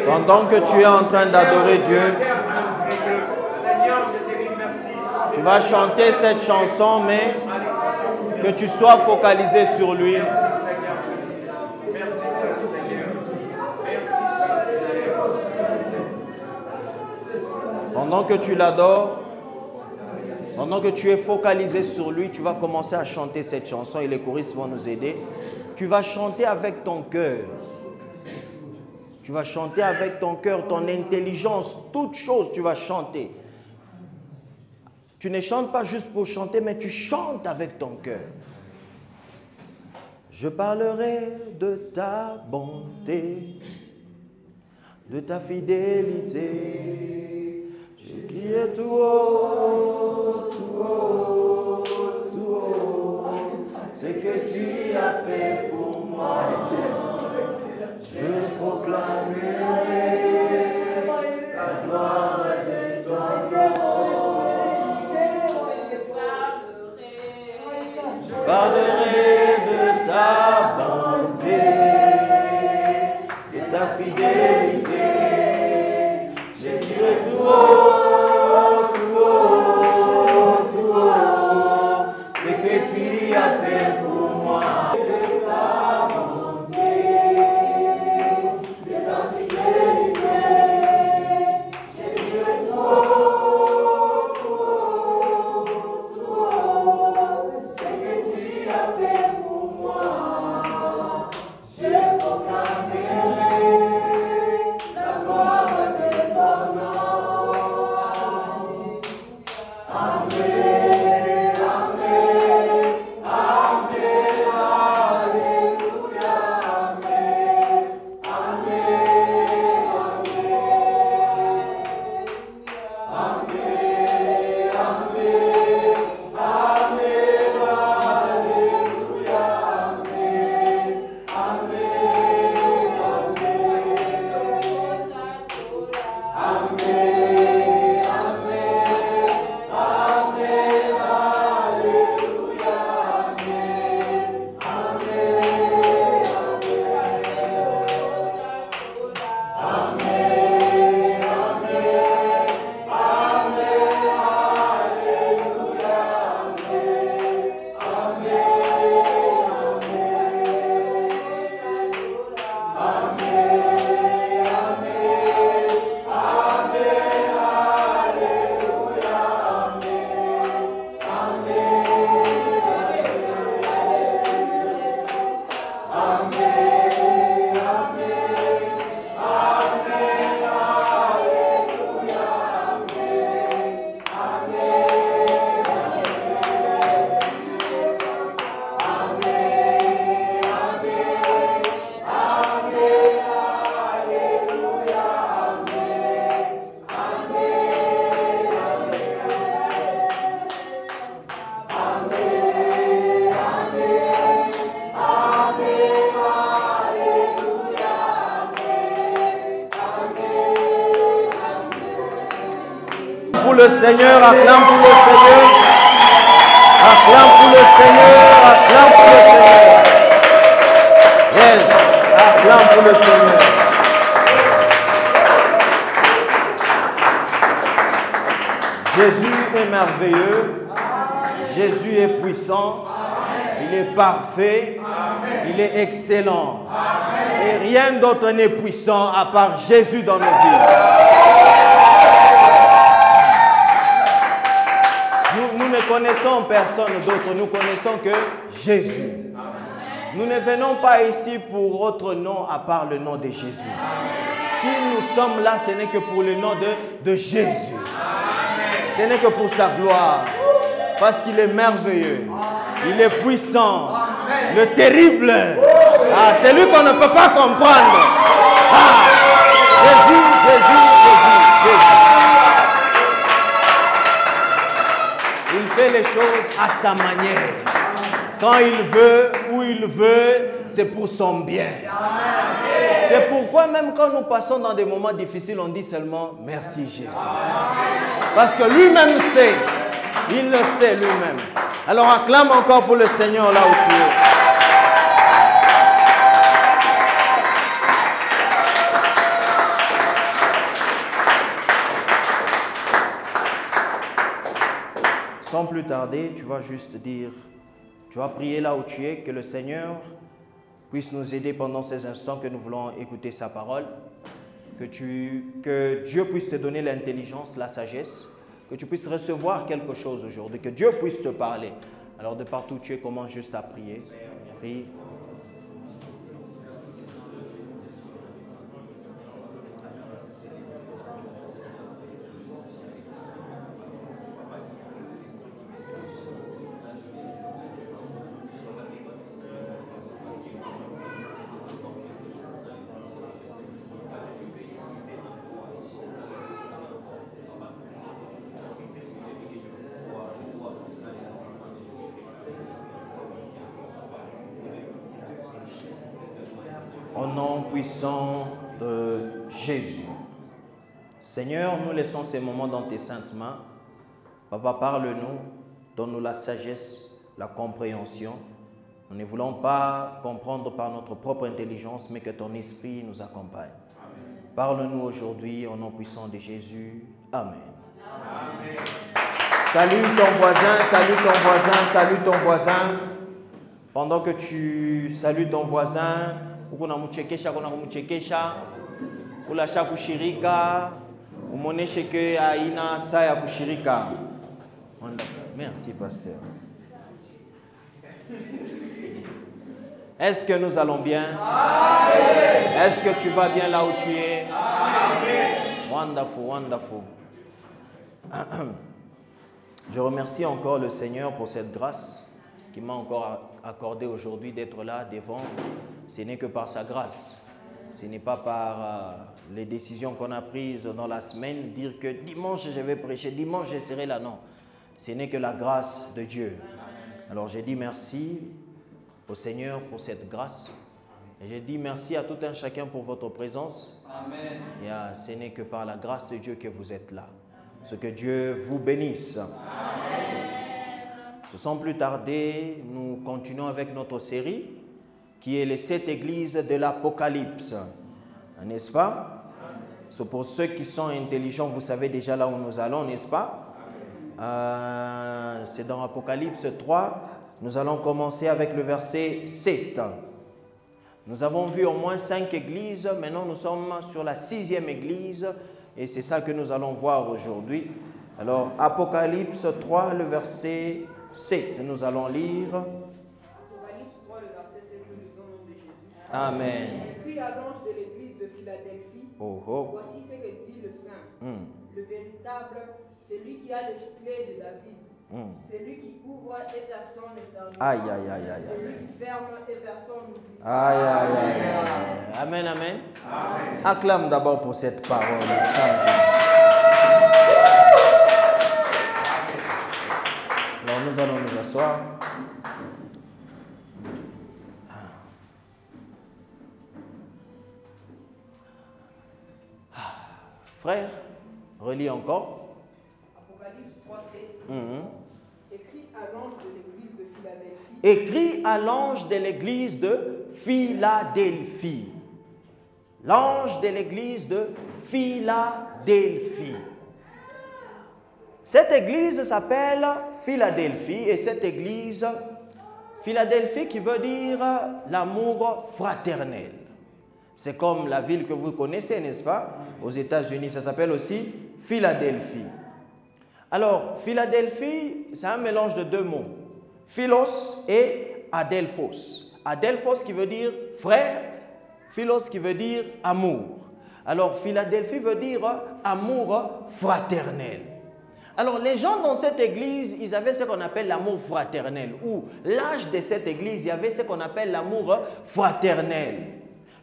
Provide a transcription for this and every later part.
Pendant que tu es en train d'adorer Dieu, tu vas chanter cette chanson, mais que tu sois focalisé sur lui. Pendant que tu l'adores, pendant que tu es focalisé sur lui, tu vas commencer à chanter cette chanson et les choristes vont nous aider. Tu vas chanter avec ton cœur. Tu vas chanter avec ton cœur, ton intelligence, toute chose, tu vas chanter. Tu ne chantes pas juste pour chanter, mais tu chantes avec ton cœur. Je parlerai de ta bonté, de ta fidélité. Je criai tout haut, tout haut, tout haut, ce que tu as fait pour moi. Je proclamerai la gloire de ton nom. Je parlerai de ta bonté, de ta fidélité. Je dirai tout haut, tout haut, tout haut, ce que tu as fait pour moi. Le Seigneur, acclame pour le Seigneur, acclame pour le Seigneur, acclame pour le Seigneur. Yes, acclame pour le Seigneur. Jésus est merveilleux, Jésus est puissant, il est parfait, il est excellent. Et rien d'autre n'est puissant à part Jésus dans nos vies. Nous ne connaissons personne d'autre, nous connaissons que Jésus. Nous ne venons pas ici pour autre nom à part le nom de Jésus. Si nous sommes là, ce n'est que pour le nom de Jésus. Ce n'est que pour sa gloire. Parce qu'il est merveilleux. Il est puissant. Le terrible. Ah, c'est lui qu'on ne peut pas comprendre. Ah, Jésus, Jésus, Jésus, Jésus. Il fait les choses à sa manière. Quand il veut, où il veut, c'est pour son bien. C'est pourquoi même quand nous passons dans des moments difficiles, on dit seulement merci Jésus. Parce que lui-même sait. Il le sait lui-même. Alors acclame encore pour le Seigneur là où tu es. sans plus tarder, tu vas juste dire, tu vas prier là où tu es, que le Seigneur puisse nous aider pendant ces instants que nous voulons écouter sa parole, que Dieu puisse te donner l'intelligence, la sagesse, que tu puisses recevoir quelque chose aujourd'hui, que Dieu puisse te parler. Alors de partout où tu es, commence juste à prier. Prie. Au nom puissant de Jésus. Seigneur, nous laissons ces moments dans tes saintes mains. Papa, parle-nous, donne-nous la sagesse, la compréhension. Nous ne voulons pas comprendre par notre propre intelligence, mais que ton esprit nous accompagne. Parle-nous aujourd'hui au nom puissant de Jésus. Amen. Amen. Salue ton voisin, salue ton voisin, salue ton voisin. Pendant que tu salues ton voisin, kuna mchekesha kuna kumchekesha kulasha kushirika umoneshe ke haina saa ya kushirika. Merci pasteur. Est-ce que nous allons bien? Est-ce que tu vas bien là où tu es? Wonderful, wonderful. Je remercie encore le Seigneur pour cette grâce qui m'a encore accordé aujourd'hui d'être là devant. Ce n'est que par sa grâce. Ce n'est pas par les décisions qu'on a prises dans la semaine, dire que dimanche je vais prêcher, dimanche je serai là. Non, ce n'est que la grâce de Dieu. Alors j'ai dit merci au Seigneur pour cette grâce. Et j'ai dit merci à tout un chacun pour votre présence. Amen. Et ce n'est que par la grâce de Dieu que vous êtes là. Ce que Dieu vous bénisse. Amen. Sans plus tarder, nous continuons avec notre série qui est les 7 églises de l'Apocalypse. N'est-ce pas? C'est pour ceux qui sont intelligents, vous savez déjà là où nous allons, n'est-ce pas? C'est dans Apocalypse 3. Nous allons commencer avec le verset 7. Nous avons vu au moins 5 églises. Maintenant, nous sommes sur la 6e église. Et c'est ça que nous allons voir aujourd'hui. Alors, Apocalypse 3, le verset 7. Nous allons lire. Apocalypse 3, le verset 7, nous lisons au nom de Jésus. Amen. Écrit à l'ange de l'église de Philadelphie. Voici ce que dit le Saint, le véritable, celui qui a les clés de David. Celui qui ouvre et personne ne ferme. Aïe, aïe, aïe, aïe. Celui qui ferme et personne n'ouvre. Aïe, aïe, aïe, aïe. Amen, amen. Amen. Acclame d'abord pour cette parole. Alors nous allons nous asseoir. Frère, relis encore. Apocalypse 3, 7. Écrit à l'ange de l'église de Philadelphie. Écrit à l'ange de l'église de Philadelphie. L'ange de l'église de Philadelphie. Cette église s'appelle Philadelphie et cette église, Philadelphie qui veut dire l'amour fraternel. C'est comme la ville que vous connaissez, n'est-ce pas? Aux États-Unis, ça s'appelle aussi Philadelphie. Alors, Philadelphie, c'est un mélange de 2 mots. Philos et Adelphos. Adelphos qui veut dire frère, Philos qui veut dire amour. Alors, Philadelphie veut dire amour fraternel. Alors, les gens dans cette église, ils avaient ce qu'on appelle l'amour fraternel. Ou l'âge de cette église, il y avait ce qu'on appelle l'amour fraternel.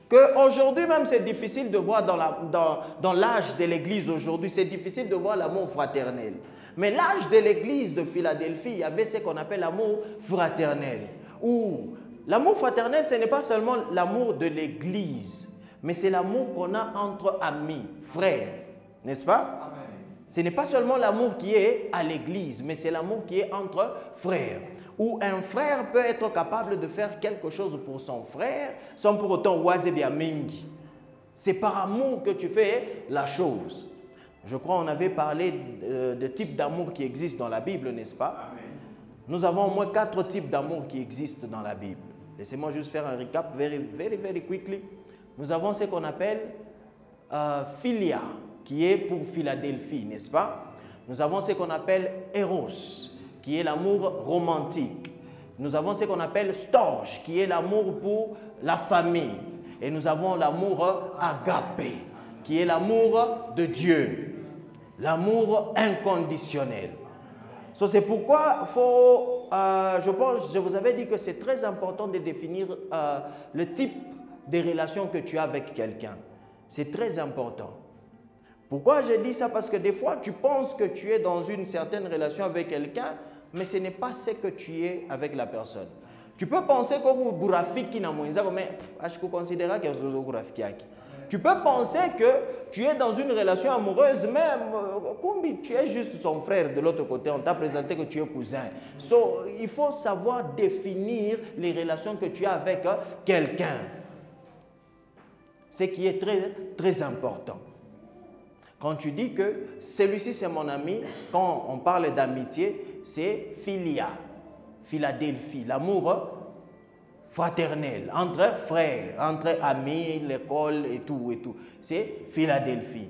Qu'aujourd'hui même, c'est difficile de voir dans l'âge de l'église aujourd'hui, c'est difficile de voir l'amour fraternel. Mais l'âge de l'église de Philadelphie, il y avait ce qu'on appelle l'amour fraternel. Ou l'amour fraternel, ce n'est pas seulement l'amour de l'église, mais c'est l'amour qu'on a entre amis, frères. N'est-ce pas? Amen. Ce n'est pas seulement l'amour qui est à l'église, mais c'est l'amour qui est entre frères. Où un frère peut être capable de faire quelque chose pour son frère sans pour autant oiser bien mingi. C'est par amour que tu fais la chose. Je crois qu'on avait parlé de types d'amour qui existent dans la Bible, n'est-ce pas? Amen. Nous avons au moins 4 types d'amour qui existent dans la Bible. Laissez-moi juste faire un recap very quickly. Nous avons ce qu'on appelle philia, qui est pour Philadelphie, n'est-ce pas? Nous avons ce qu'on appelle eros, qui est l'amour romantique. Nous avons ce qu'on appelle storge, qui est l'amour pour la famille. Et nous avons l'amour agapé, qui est l'amour de Dieu, l'amour inconditionnel. So, c'est pourquoi je vous avais dit que c'est très important de définir le type de relation que tu as avec quelqu'un. C'est très important. Pourquoi je dis ça? Parce que des fois, tu penses que tu es dans une certaine relation avec quelqu'un, mais ce n'est pas ce que tu es avec la personne. Tu peux penser que tu peux penser que tu es dans une relation amoureuse, mais tu es juste son frère de l'autre côté. On t'a présenté que tu es cousin. So, il faut savoir définir les relations que tu as avec quelqu'un. Ce qui est très important. Quand tu dis que celui-ci c'est mon ami, quand on parle d'amitié, c'est philia, Philadelphie, l'amour fraternel, entre frères, entre amis, l'école et tout. C'est Philadelphie.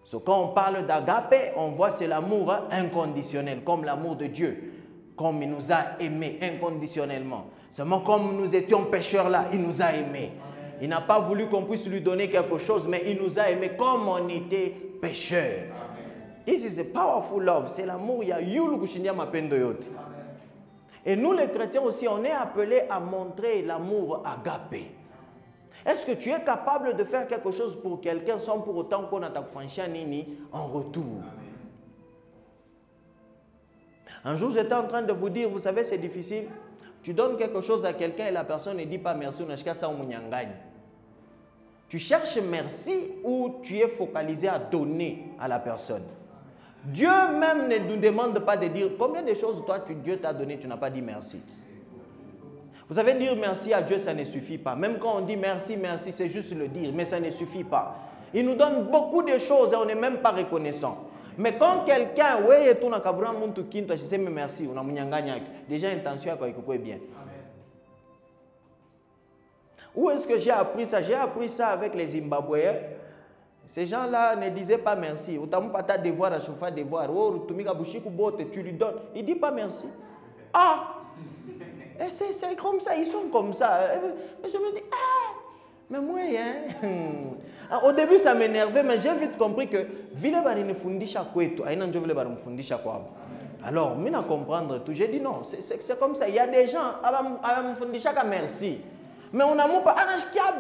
So, quand on parle d'agapé, on voit c'est l'amour inconditionnel, comme l'amour de Dieu, comme il nous a aimés inconditionnellement. Seulement comme nous étions pécheurs là, il nous a aimés. Il n'a pas voulu qu'on puisse lui donner quelque chose, mais il nous a aimés comme on était pécheurs. This is a powerful love. C'est l'amour. Il y a yulu kushindia mapendo yote. Et nous les chrétiens aussi, on est appelés à montrer l'amour agapé. Est-ce que tu es capable de faire quelque chose pour quelqu'un sans pour autant qu'on attaque nini en retour? Un jour, j'étais en train de vous dire, vous savez, c'est difficile. Tu donnes quelque chose à quelqu'un et la personne ne dit pas merci. Tu cherches merci ou tu es focalisé à donner à la personne. Dieu même ne nous demande pas de dire combien de choses toi Dieu t'a donné, tu n'as pas dit merci. Vous savez, dire merci à Dieu, ça ne suffit pas. Même quand on dit merci, c'est juste le dire, mais ça ne suffit pas. Il nous donne beaucoup de choses et on n'est même pas reconnaissant. Mais quand quelqu'un, merci, déjà intention est bien. Où est-ce que j'ai appris ça? J'ai appris ça avec les Zimbabwéens. Ces gens-là ne disaient pas merci. Tu devoir à chauffer devoir. Tu lui donnes. Il ne dit pas merci. Ah! C'est comme ça, ils sont comme ça. Et je me dis, ah! Mais moi, hein? Au début, ça m'énervait, mais j'ai vite compris que alors, je comprendre tout. J'ai dit non, c'est comme ça. Il y a des gens qui me merci. Mais on n'a pas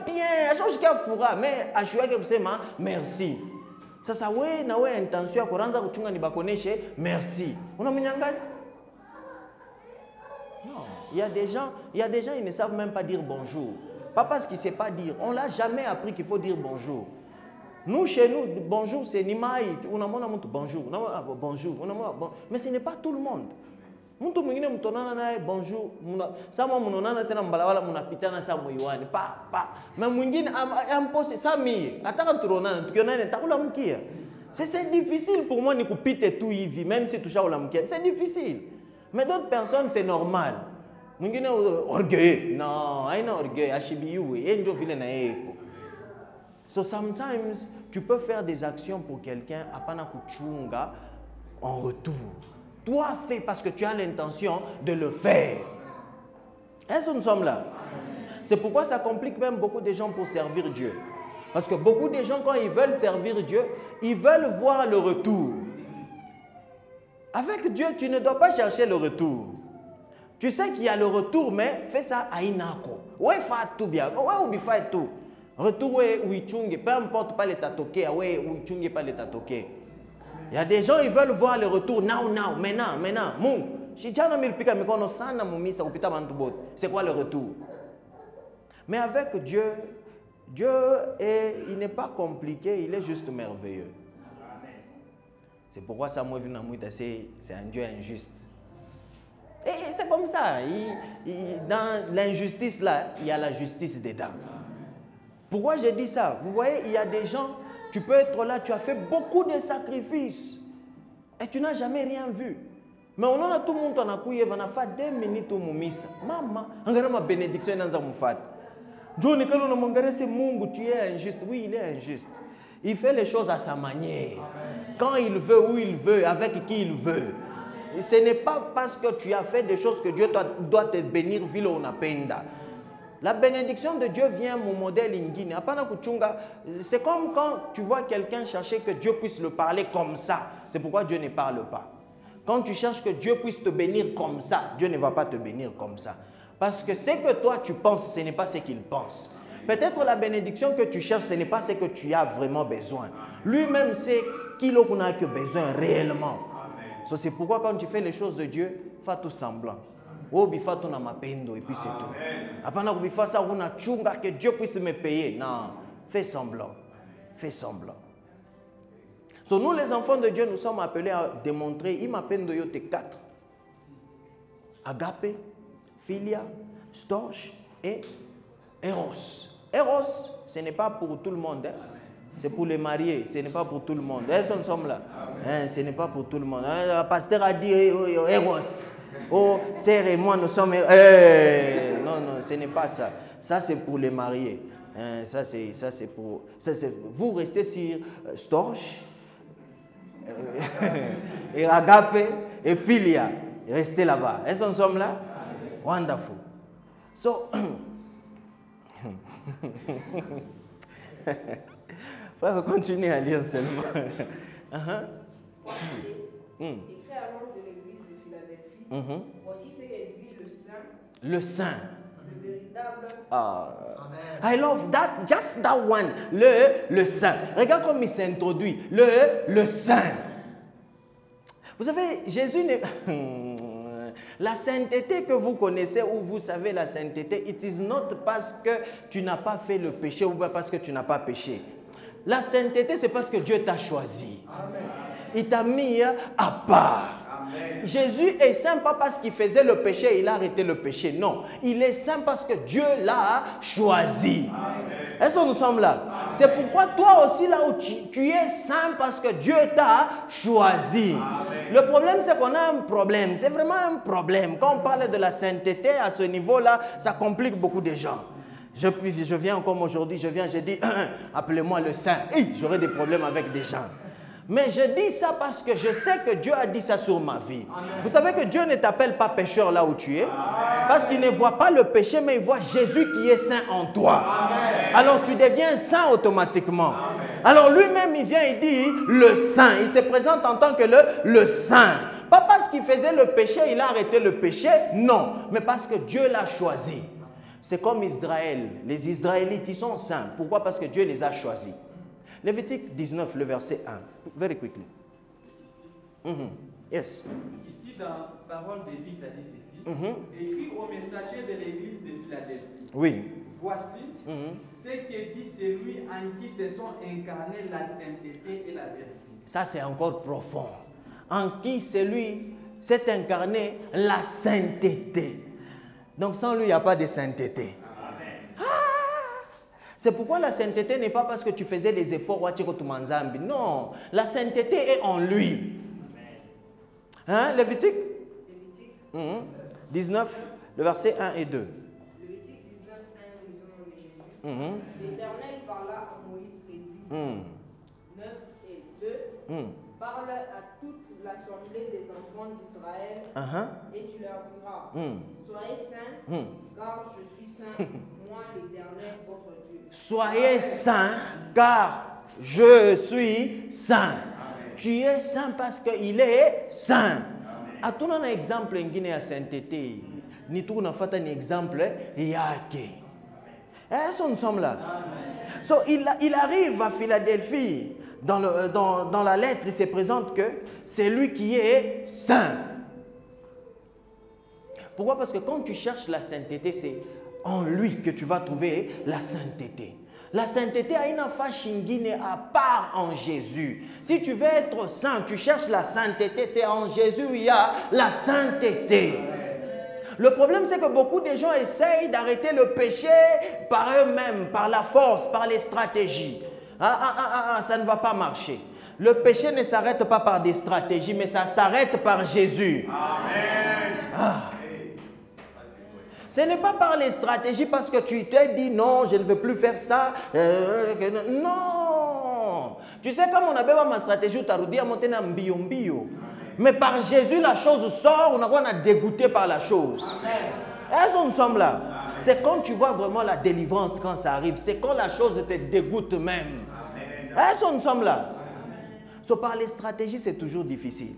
bien, mais merci. Ça ouais na ouais intention ya kuanza kuchunga ni bakoneshe merci. Unamnyanganya? Non, il y a des gens ils ne savent même pas dire bonjour. Pas parce qu'ils ne savent pas dire, on l'a jamais appris qu'il faut dire bonjour. Nous chez nous bonjour c'est nimai, unamona mtu bonjour, bonjour, mais ce n'est pas tout le monde. Mtu mwingine mtonana naye bonjour, sama mnonana tena mbalawala mnapitana saa muiwani pa. Mais mwingine amposi sami, ataka turonana tukionana takula mkia. C'est difficile pour moi ni kupite tout hivi même si tushaula mkia. C'est difficile. Mais d'autres personnes c'est normal. Mwingine orgueil. Non, haina orgueil, ashibiwe, enjo vile na yeko. So sometimes tu peux faire des actions pour quelqu'un apana kuchunga en retour. Toi, fais parce que tu as l'intention de le faire. Est-ce que nous sommes là? C'est pourquoi ça complique même beaucoup de gens pour servir Dieu. Parce que beaucoup de gens, quand ils veulent servir Dieu, ils veulent voir le retour. Avec Dieu, tu ne dois pas chercher le retour. Tu sais qu'il y a le retour, mais fais ça à inako. Ouais, fais tout bien. Ouais, ou fais tout. Retour, ouais, ou ichunge. Peu importe pas les tatoke. Ouais, ou ichunge pas les tatoke. Il y a des gens, ils veulent voir le retour now, maintenant. C'est quoi le retour? Mais avec Dieu, il n'est pas compliqué, il est juste merveilleux. C'est pourquoi Samuel c'est un Dieu injuste. Et c'est comme ça. Dans l'injustice là, il y a la justice dedans. Pourquoi je dis ça? Vous voyez, il y a des gens, Tu peux être là, tu as fait beaucoup de sacrifices et tu n'as jamais rien vu. Mais on a tout le monde, on a fait 2 minutes au Moumissa. Maman, on a ma bénédiction dans un moufat. Johnny, quand on a mangé, c'est Mungu, tu es injuste. Oui, il est injuste. Il fait les choses à sa manière. Quand il veut, où il veut, avec qui il veut. Et ce n'est pas parce que tu as fait des choses que Dieu doit te bénir, vilo ou napenda. La bénédiction de Dieu vient, mon modèle ingine. C'est comme quand tu vois quelqu'un chercher que Dieu puisse le parler comme ça. C'est pourquoi Dieu ne parle pas. Quand tu cherches que Dieu puisse te bénir comme ça, Dieu ne va pas te bénir comme ça. Parce que ce que toi tu penses, ce n'est pas ce qu'il pense. Peut-être la bénédiction que tu cherches, ce n'est pas ce que tu as vraiment besoin. Lui-même sait qu'il en a que besoin réellement. So, c'est pourquoi quand tu fais les choses de Dieu, fais tout semblant. Oh, bifa tu na mapendo et puis c'est tout. Après, on bifa ça, on a chunga que Dieu puisse me payer. Non, fais semblant. Fais semblant. So, nous, les enfants de Dieu, nous sommes appelés à démontrer, il m'appelle de yote 4. Agape, Philia, Storge et Eros. Eros, ce n'est pas pour tout le monde. Hein? C'est pour les mariés, ce n'est pas pour tout le monde. Est-ce que nous sommes là? Hein, ce n'est pas pour tout le monde. Hein? Le pasteur a dit Eros. Oh, sœur et moi, nous sommes... non, non, ce n'est pas ça. Ça, c'est pour les mariés. Hein? Ça, c'est pour... vous restez sur Storge. Et Agape et Philia, restez là-bas. Est-ce que nous sommes là? Wonderful. So, il faut continuer à lire seulement. Écrit à l'ange de l'église de Philadelphie, voici ce qu'elle dit le Saint. Le Saint. Le véritable. I love that, just that one. Le Saint. Regarde comme il s'introduit. Le Saint. Vous savez, Jésus n'est... La sainteté que vous connaissez ou vous savez la sainteté, it is not parce que tu n'as pas fait le péché ou parce que tu n'as pas péché. La sainteté, c'est parce que Dieu t'a choisi. Amen. Il t'a mis à part. Amen. Jésus est saint pas parce qu'il faisait le péché et il a arrêté le péché. Non, il est saint parce que Dieu l'a choisi. Est-ce que nous sommes là? C'est pourquoi toi aussi là où tu es saint parce que Dieu t'a choisi. Amen. Le problème c'est qu'on a un problème. C'est vraiment un problème. Quand on parle de la sainteté à ce niveau-là, ça complique beaucoup de gens. Je viens comme aujourd'hui, je dis, appelez-moi le saint. J'aurai des problèmes avec des gens. Mais je dis ça parce que je sais que Dieu a dit ça sur ma vie. Amen. Vous savez que Dieu ne t'appelle pas pécheur là où tu es. Amen. Parce qu'il ne voit pas le péché, mais il voit Jésus qui est saint en toi. Amen. Alors tu deviens saint automatiquement. Amen. Alors lui-même, il vient et dit le saint. Il se présente en tant que le saint. Pas parce qu'il faisait le péché, il a arrêté le péché. Non, mais parce que Dieu l'a choisi. C'est comme Israël. Les Israélites, ils sont saints. Pourquoi? Parce que Dieu les a choisis. Lévitique 19, le verset 1. Very quickly. Yes. Ici, dans Parole de vie, ça dit ceci. Écrit au messager de l'église de Philadelphie. Oui. Voici ce que dit celui en qui se sont incarnées la sainteté et la vérité. Ça, c'est encore profond. En qui celui s'est incarné la sainteté. Donc, sans lui, il n'y a pas de sainteté. C'est pourquoi la sainteté n'est pas parce que tu faisais des efforts. Non, la sainteté est en lui. Hein, Lévitique 19, le verset 1 et 2. Lévitique 19, 1, nous lisons de Jésus. L'Éternel parla à Moïse et dit, 9 et 2, parle à toute l'assemblée des enfants d'Israël et tu leur diras, soyez saints, car je suis saint, moi l'Éternel votre Dieu. Soyez saints, car je suis saint. Tu es saint parce qu'il est saint. A tout un exemple en Guinée à sainteté. Ni tout n'a fait un exemple yake. Est-ce que nous sommes là? So, il arrive à Philadelphie. Dans la lettre, il se présente que c'est lui qui est saint. Pourquoi? Parce que quand tu cherches la sainteté, c'est en lui que tu vas trouver la sainteté. La sainteté a une affaire à part en Jésus. Si tu veux être saint, tu cherches la sainteté, c'est en Jésus où il y a la sainteté. Le problème, c'est que beaucoup de gens essayent d'arrêter le péché par eux-mêmes, par la force, par les stratégies. ça ne va pas marcher. Le péché ne s'arrête pas par des stratégies, mais ça s'arrête par Jésus. Amen. Ce n'est pas par les stratégies parce que tu t'es dit non, je ne veux plus faire ça. Non. Tu sais, comme on avait ma stratégie, tu as dit à monter un bio. Mais par Jésus, la chose sort, on a dégoûté par la chose. Est-ce que nous sommes là? C'est quand tu vois vraiment la délivrance quand ça arrive. C'est quand la chose te dégoûte même. Est-ce que nous sommes là? So, par les stratégies, c'est toujours difficile.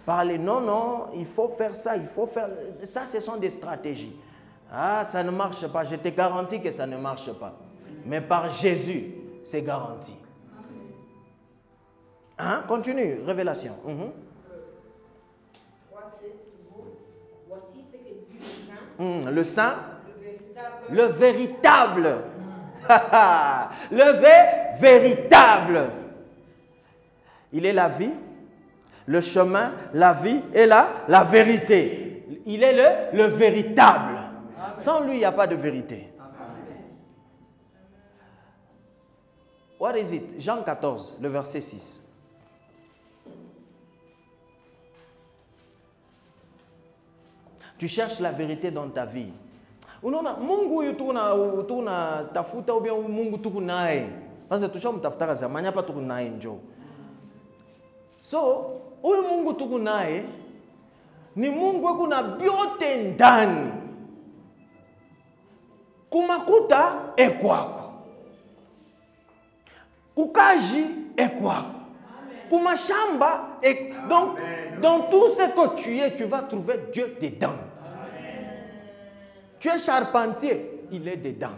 Par les non, il faut faire ça, il faut faire... Ça, ce sont des stratégies. Ah, ça ne marche pas. Je te garantis que ça ne marche pas. Mais par Jésus, c'est garanti. Hein? Continue, révélation. Voici ce que dit le Saint. Le Saint? Le véritable. Le véritable. Il est la vie, le chemin, la vie et la vérité. Il est le véritable. Sans lui, il n'y a pas de vérité. What is it? Jean 14, le verset 6. Tu cherches la vérité dans ta vie. Unaona Mungu tuna tafuta ou bien Mungu tuko naye. Parce que tushamtafuta zamani hapa tuko naye njoo. So, huyu Mungu tuko naye ni Mungu kuna vyote ndani. Kumakuta kwako. Kukaji kwako. Kumashamba donc dans tout ce que tu es, tu vas trouver Dieu dedans. Tu es charpentier, il est dedans.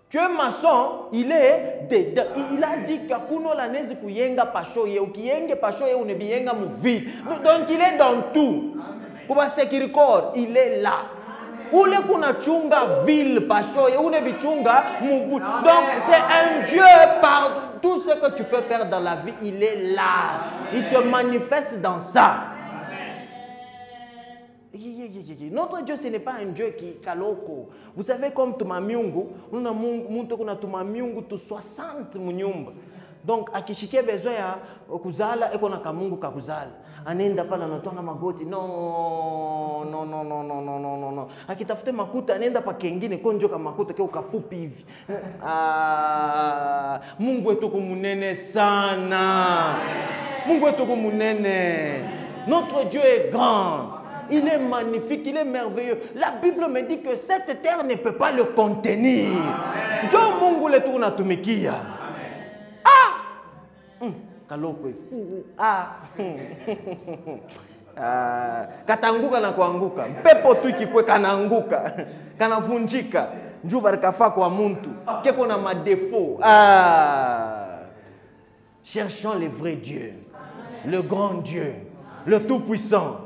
Tu es maçon, il est dedans. Il a dit que kuno la nezi kuyenga pashoye, ukiyenge pashoye unebiyenga muvi. Donc il est dans tout. Kuba sekirikor, il est là. Ule kuna chunga ville pashoye, unebichunga mubu. Donc c'est un Dieu par tout ce que tu peux faire dans la vie, il est là. Il se manifeste dans ça. Notre Dieu, ce n'est pas un Dieu qui kaloko. Vous savez, comme tumamiungu, on a tumamiungu tu 60 munyumba. Donc, akishikia besoin ya kuzala, eko na kamungu kakuzala. Anenda pala anatoa magoti. No. Akitafute makuta, anenda pa kengine konjo ka makuta ke ukafupi hivi. Mungu wetu kumunene sana. Mungu wetu kumunene. Notre Dieu est grand. Il est magnifique, il est merveilleux. La Bible me dit que cette terre ne peut pas le contenir. Dieu Mungu le tourna tumikia. Kaloko. Katanguka na kuanguka. Pepo tu ikikwe kanaanguka. Kanavunjika. Njoo barakafa kwa muntu. Keko na madefo. Cherchons le vrai Dieu. Le grand Dieu. Le Tout-Puissant.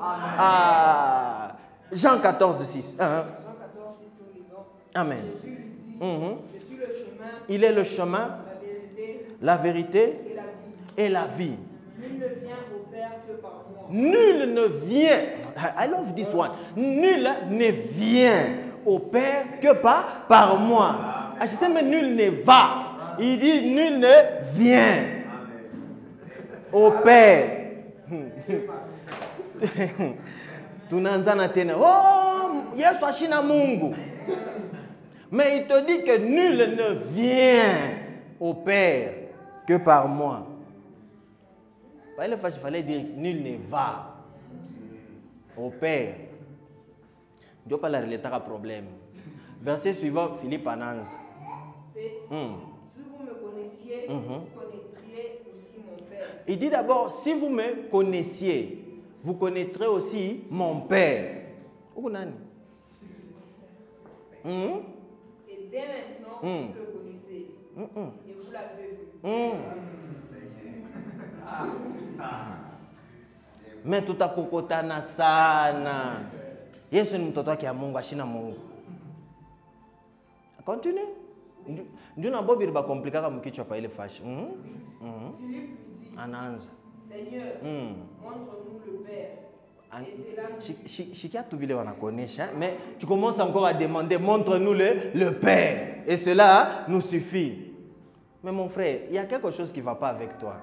Jean 14, 6. Jean 14, 6, nous lisons. Amen. Jésus dit, je suis le chemin. Il est le chemin, la vérité et la vie. Nul ne vient au Père que par moi. Nul ne vient. I love this one. Nul ne vient au Père que par moi. Je sais, mais nul ne va. Il dit nul ne vient au Père. Tunaanzana tena. Oh, Yesu ashina Mungu. Mais il te dit que nul ne vient au Père que par moi. Il fallait dire nul ne va au Père. Dieu pas la relater à problème. Verset suivant, Philippe Ananz. Si vous me connaissiez, vous connaîtriez aussi mon Père. Il dit d'abord, si vous me connaissiez, vous connaîtrez aussi mon Père. Où nani? Et dès maintenant, vous le connaissez. Et vous l'avez vu. Mais tutakokotana sana. Yesu ni mtoto wake ya Mungu, ashina Mungu. Continue. Ndio na bobi riba komplika kama kichwa pa ile fashi. Philippe lui dit, Anaanza. Seigneur, montre-nous le Père. Chikia tout vile wanakonesha, mais tu commences encore à demander, montre-nous le Père. Et cela nous suffit. Mais mon frère, il y a quelque chose qui ne va pas avec toi.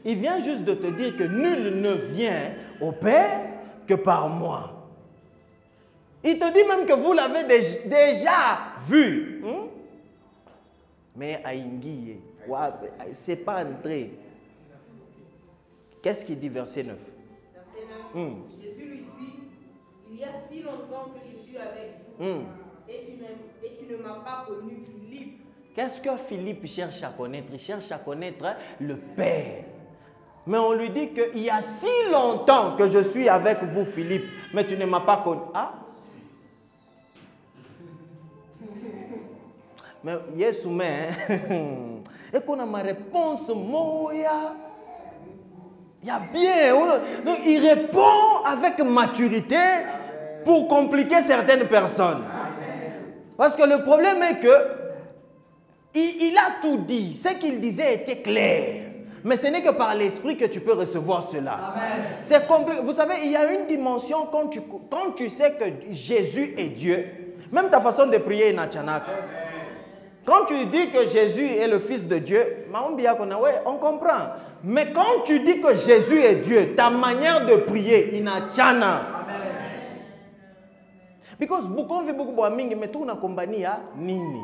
Il vient juste de te dire que nul ne vient au Père que par moi. Il te dit même que vous l'avez déjà vu. Mais Aïngi, c'est pas entré. Qu'est-ce qu'il dit, verset 9? Verset 9. Jésus lui dit, il y a si longtemps que je suis avec vous et tu ne m'as pas connu, Philippe. Qu'est-ce que Philippe cherche à connaître? Il cherche à connaître le Père. Mais on lui dit qu'il y a si longtemps que je suis avec vous, Philippe, mais tu ne m'as pas connu. Ah? Mais Yesu, et qu'on a ma réponse, Moya. Il y a bien. Donc, il répond avec maturité pour compliquer certaines personnes. Parce que le problème est que il a tout dit. Ce qu'il disait était clair. Mais ce n'est que par l'esprit que tu peux recevoir cela. C'est compliqué. Vous savez, il y a une dimension quand tu sais que Jésus est Dieu. Même ta façon de prier est nachanaka. Quand tu dis que Jésus est le Fils de Dieu, on comprend. Mais quand tu dis que Jésus est Dieu, ta manière de prier, il n'a chana. Because beaucoup de mingi mais tout na compagnie à nini.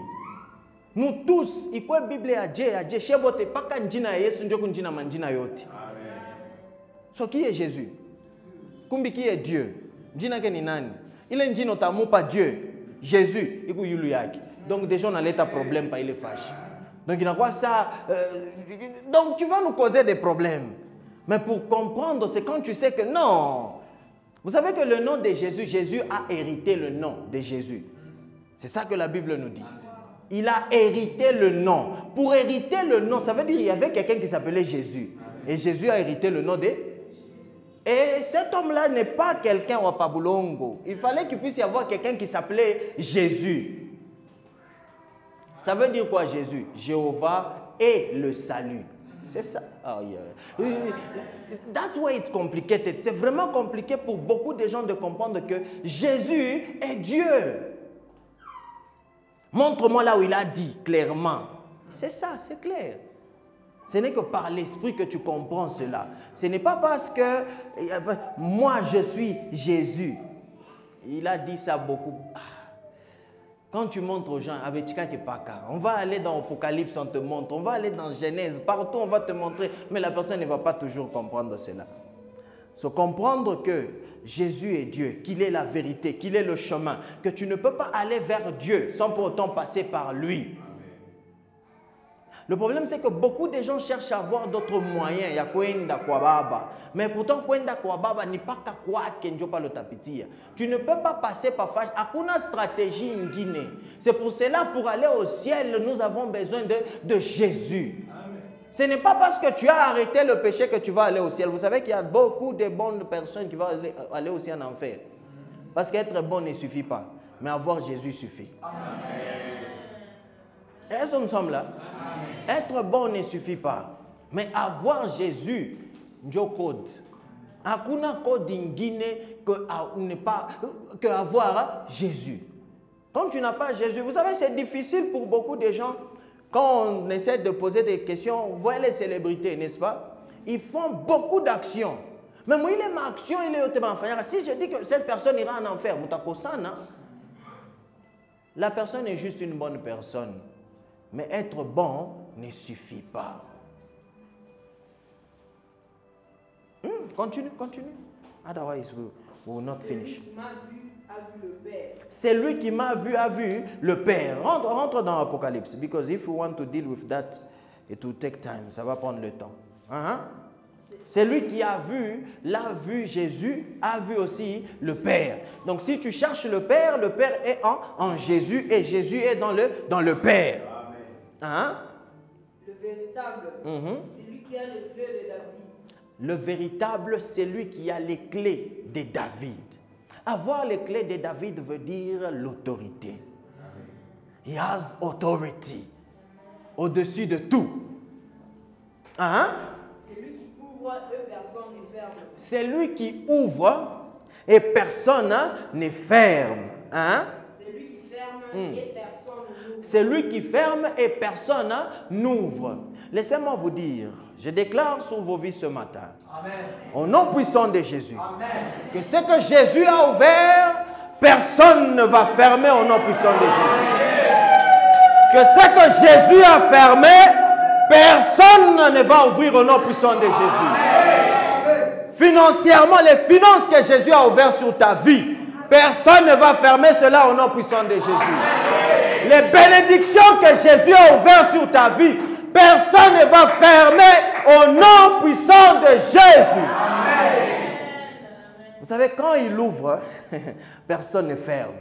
Nous tous, il faut la Bible à Dieu, chebote pas quand njina Yesu ndio kunjina manjina yote. So qui est Jésus? Kumbi qui est Dieu? Njina ke ni nani? Il est njino tamu pas Dieu. Jésus, iku yulu yaki. Donc déjà on a l'état problème pas il est fâché. Donc il y a quoi ça donc tu vas nous causer des problèmes. Mais pour comprendre, c'est quand tu sais que non. Vous savez que le nom de Jésus, Jésus a hérité le nom de Jésus. C'est ça que la Bible nous dit. Il a hérité le nom. Pour hériter le nom, ça veut dire qu'il y avait quelqu'un qui s'appelait Jésus. Et Jésus a hérité le nom de... Et cet homme-là n'est pas quelqu'un au Pabulongo. Il fallait qu'il puisse y avoir quelqu'un qui s'appelait Jésus. Ça veut dire quoi Jésus? Jéhovah est le salut. C'est ça. Oh, yeah. That's why it's complicated. C'est vraiment compliqué pour beaucoup de gens de comprendre que Jésus est Dieu. Montre-moi là où il a dit clairement. C'est ça, c'est clair. Ce n'est que par l'esprit que tu comprends cela. Ce n'est pas parce que moi je suis Jésus. Il a dit ça beaucoup. Quand tu montres aux gens, on va aller dans Apocalypse, on te montre. On va aller dans Genèse, partout on va te montrer. Mais la personne ne va pas toujours comprendre cela. So, comprendre que Jésus est Dieu, qu'il est la vérité, qu'il est le chemin, que tu ne peux pas aller vers Dieu sans pour autant passer par lui. Le problème, c'est que beaucoup de gens cherchent à avoir d'autres moyens. Il y a Kwenda Kwababa. Mais pourtant, Kwenda Kwababa n'est pas le tapiti. Tu ne peux pas passer par fâche. Hakuna stratégie en Guinée. C'est pour cela, pour aller au ciel, nous avons besoin de Jésus. Amen. Ce n'est pas parce que tu as arrêté le péché que tu vas aller au ciel. Vous savez qu'il y a beaucoup de bonnes personnes qui vont aller aussi en enfer. Parce qu'être bon ne suffit pas. Mais avoir Jésus suffit. Est-ce que nous sommes là? Amen. Être bon ne suffit pas. Mais avoir Jésus, c'est code. Hakuna code en Guinée que avoir Jésus. Quand tu n'as pas Jésus, vous savez, c'est difficile pour beaucoup de gens. Quand on essaie de poser des questions, vous voyez les célébrités, n'est-ce pas? Ils font beaucoup d'actions. Mais moi, il est ma action, il est au témoin. Si je dis que cette personne ira en enfer, la personne est juste une bonne personne. Mais être bon ne suffit pas. Continue. Otherwise, we will not finish. C'est lui qui m'a vu, a vu le Père. Rentre dans l'Apocalypse. Because if we want to deal with that, it will take time. Ça va prendre le temps. C'est lui qui a vu, l'a vu Jésus, a vu aussi le Père. Donc si tu cherches le Père est en Jésus et Jésus est dans le Père. Le véritable, c'est lui qui a les clés de David. Le véritable, c'est lui qui a les clés de David. Avoir les clés de David veut dire l'autorité. He has authority. Au-dessus de tout. C'est lui qui ouvre et personne ne ferme. C'est lui qui ouvre et personne ne ferme. C'est lui qui ferme et personne n'ouvre. C'est lui qui ferme et personne n'ouvre. Laissez-moi vous dire, je déclare sur vos vies ce matin, Amen. au nom puissant de Jésus, Amen. que ce que Jésus a ouvert, personne ne va fermer au nom puissant de Jésus. Que ce que Jésus a fermé, personne ne va ouvrir au nom puissant de Jésus. Financièrement, les finances que Jésus a ouvertes sur ta vie, personne ne va fermer cela au nom puissant de Jésus. Les bénédictions que Jésus a ouvertes sur ta vie, personne ne va fermer au nom puissant de Jésus. Vous savez, quand il ouvre, personne ne ferme.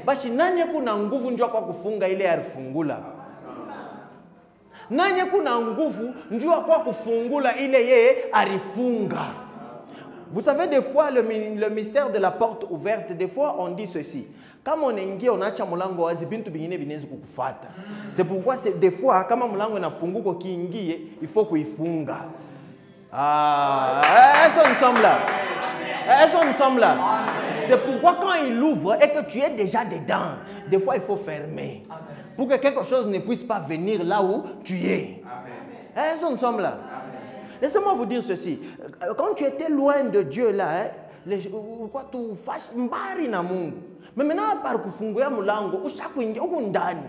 Basi nani kuna nguvu njua kwa kufunga ile alifungula? Nani kuna nguvu njua kwa kufungula ile yeye alifunga? Vous savez, des fois, le mystère de la porte ouverte, des fois, on dit ceci. Quand on ingie, on acha mulango wazi, bintu bingine binezi kukufata. C'est pourquoi, des fois, quand mulango na funguko kiingie, il faut kuifunga. Ah, est-ce que nous sommes là? Est-ce que nous sommes là? C'est pourquoi, quand il ouvre et que tu es déjà dedans, des fois, il faut fermer. Pour que quelque chose ne puisse pas venir là où tu es. Est-ce que nous sommes là? Laissez-moi vous dire ceci. Quand tu étais loin de Dieu là, quoi tu fasses mbari na Mungu. Mais maintenant par kufungulia mulango ushakuingia huko ndani.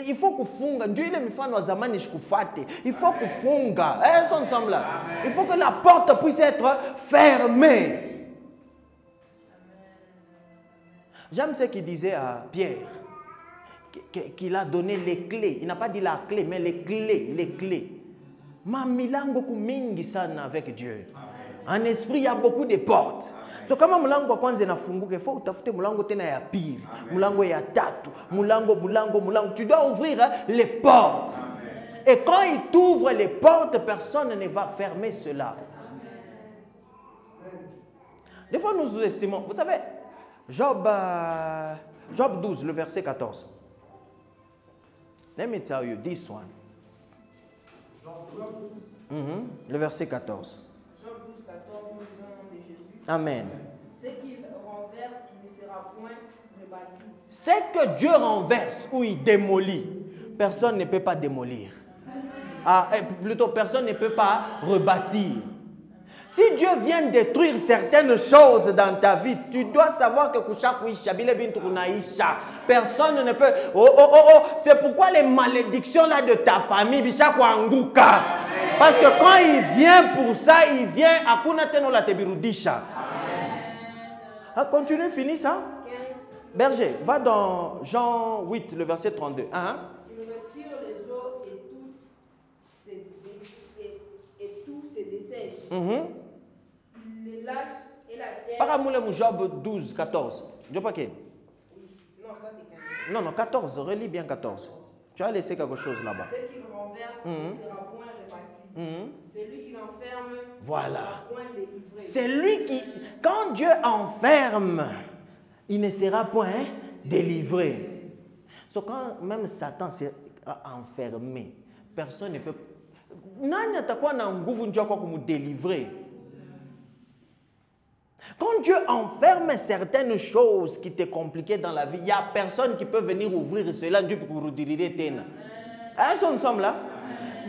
Il faut kufunga. Dieu ile mifano wa zamani shikufate. Il faut kufunga. Est-ce que nous sommes là? Il faut que la porte puisse être fermée. J'aime ce qu'il disait à Pierre. Qu'il a donné les clés. Il n'a pas dit la clé, mais les clés. Les clés. Ma milango kumingi sana avec Dieu. En esprit, il y a beaucoup de portes. So kama mulango kwanza inafunguka, il faut utafute mulango tena ya pili, mulango ya tatu, mulango. Tu dois ouvrir les portes. Et quand il t'ouvre les portes, personne ne va fermer cela. Des fois, nous sous-estimons. Vous savez, Job 12, le verset 14. Let me tell you this one. Le verset 14. Jean 12, 14, nous lisons au nom de Jésus. Amen. Ce qu'il renverse ne sera point rebâti. Ce que Dieu renverse ou il démolit, personne ne peut pas démolir. Plutôt, personne ne peut pas rebâtir. Si Dieu vient détruire certaines choses dans ta vie, tu dois savoir que personne ne peut. C'est pourquoi les malédictions là de ta famille, parce que quand il vient pour ça, il vient à Kunateno la Tebirudisha. Continue, finis ça. Berger, va dans Jean 8, le verset 32. Il retire les eaux et tout se dessèche. Il les lâche et la terre. Paramoulem Job 12, 14. Oui. Non, ça c'est 15. Non, 14. Relis bien 14. Tu as laissé quelque chose là-bas. Ce qu'il renverse ne sera point rebâti. C'est lui qui l'enferme. Voilà. Ne sera point délivré. C'est lui qui, quand Dieu enferme, il ne sera point délivré. So, quand même Satan s'est enfermé, personne ne peut. Nani atakuwa na nguvu njoo kwa kumdélivrer. Quand Dieu enferme certaines choses qui étaient compliquées dans la vie, il n'y a personne qui peut venir ouvrir cela. Dieu peut vous rediriger. Est-ce que nous sommes là?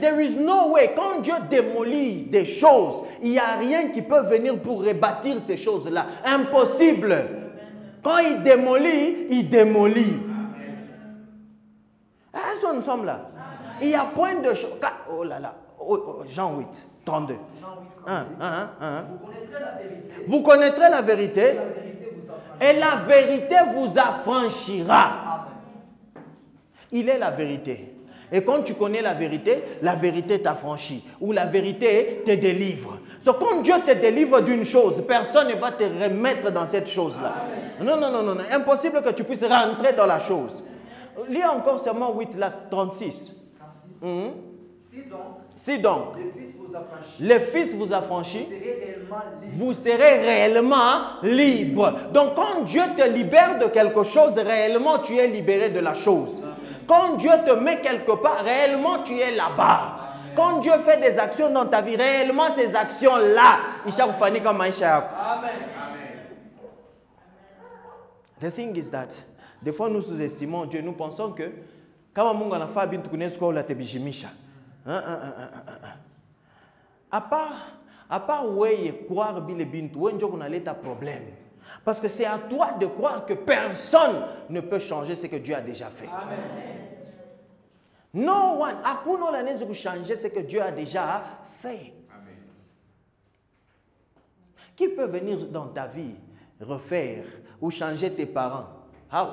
There is no way. Quand Dieu démolit des choses, il n'y a rien qui peut venir pour rebâtir ces choses-là. Impossible. Quand il démolit, il démolit. Est-ce que nous sommes là? Il y a point de choses. Oh là là. Jean 8, 32. Vous connaîtrez la vérité. Et la vérité vous affranchira. Il est la vérité. Et quand tu connais la vérité t'affranchit. Ou la vérité te délivre. So, quand Dieu te délivre d'une chose, personne ne va te remettre dans cette chose-là. Non. Impossible que tu puisses rentrer dans la chose. Lis encore seulement 8, là, 36. Si donc, le Fils vous affranchit, vous serez réellement libre. Donc, quand Dieu te libère de quelque chose, réellement, tu es libéré de la chose. Quand Dieu te met quelque part, réellement, tu es là-bas. Quand Dieu fait des actions dans ta vie, réellement, ces actions-là, the thing is that Des fois, nous sous-estimons Dieu. Nous pensons que quand on a fait bien, tu la tebijimisha. À part ouais croire bien les bintu, ouais on a l'état problème. Parce que c'est à toi de croire que personne ne peut changer ce que Dieu a déjà fait. Amen. No one, akuno la nezi changer ce que Dieu a déjà fait. Amen. Qui peut venir dans ta vie refaire ou changer tes parents? How?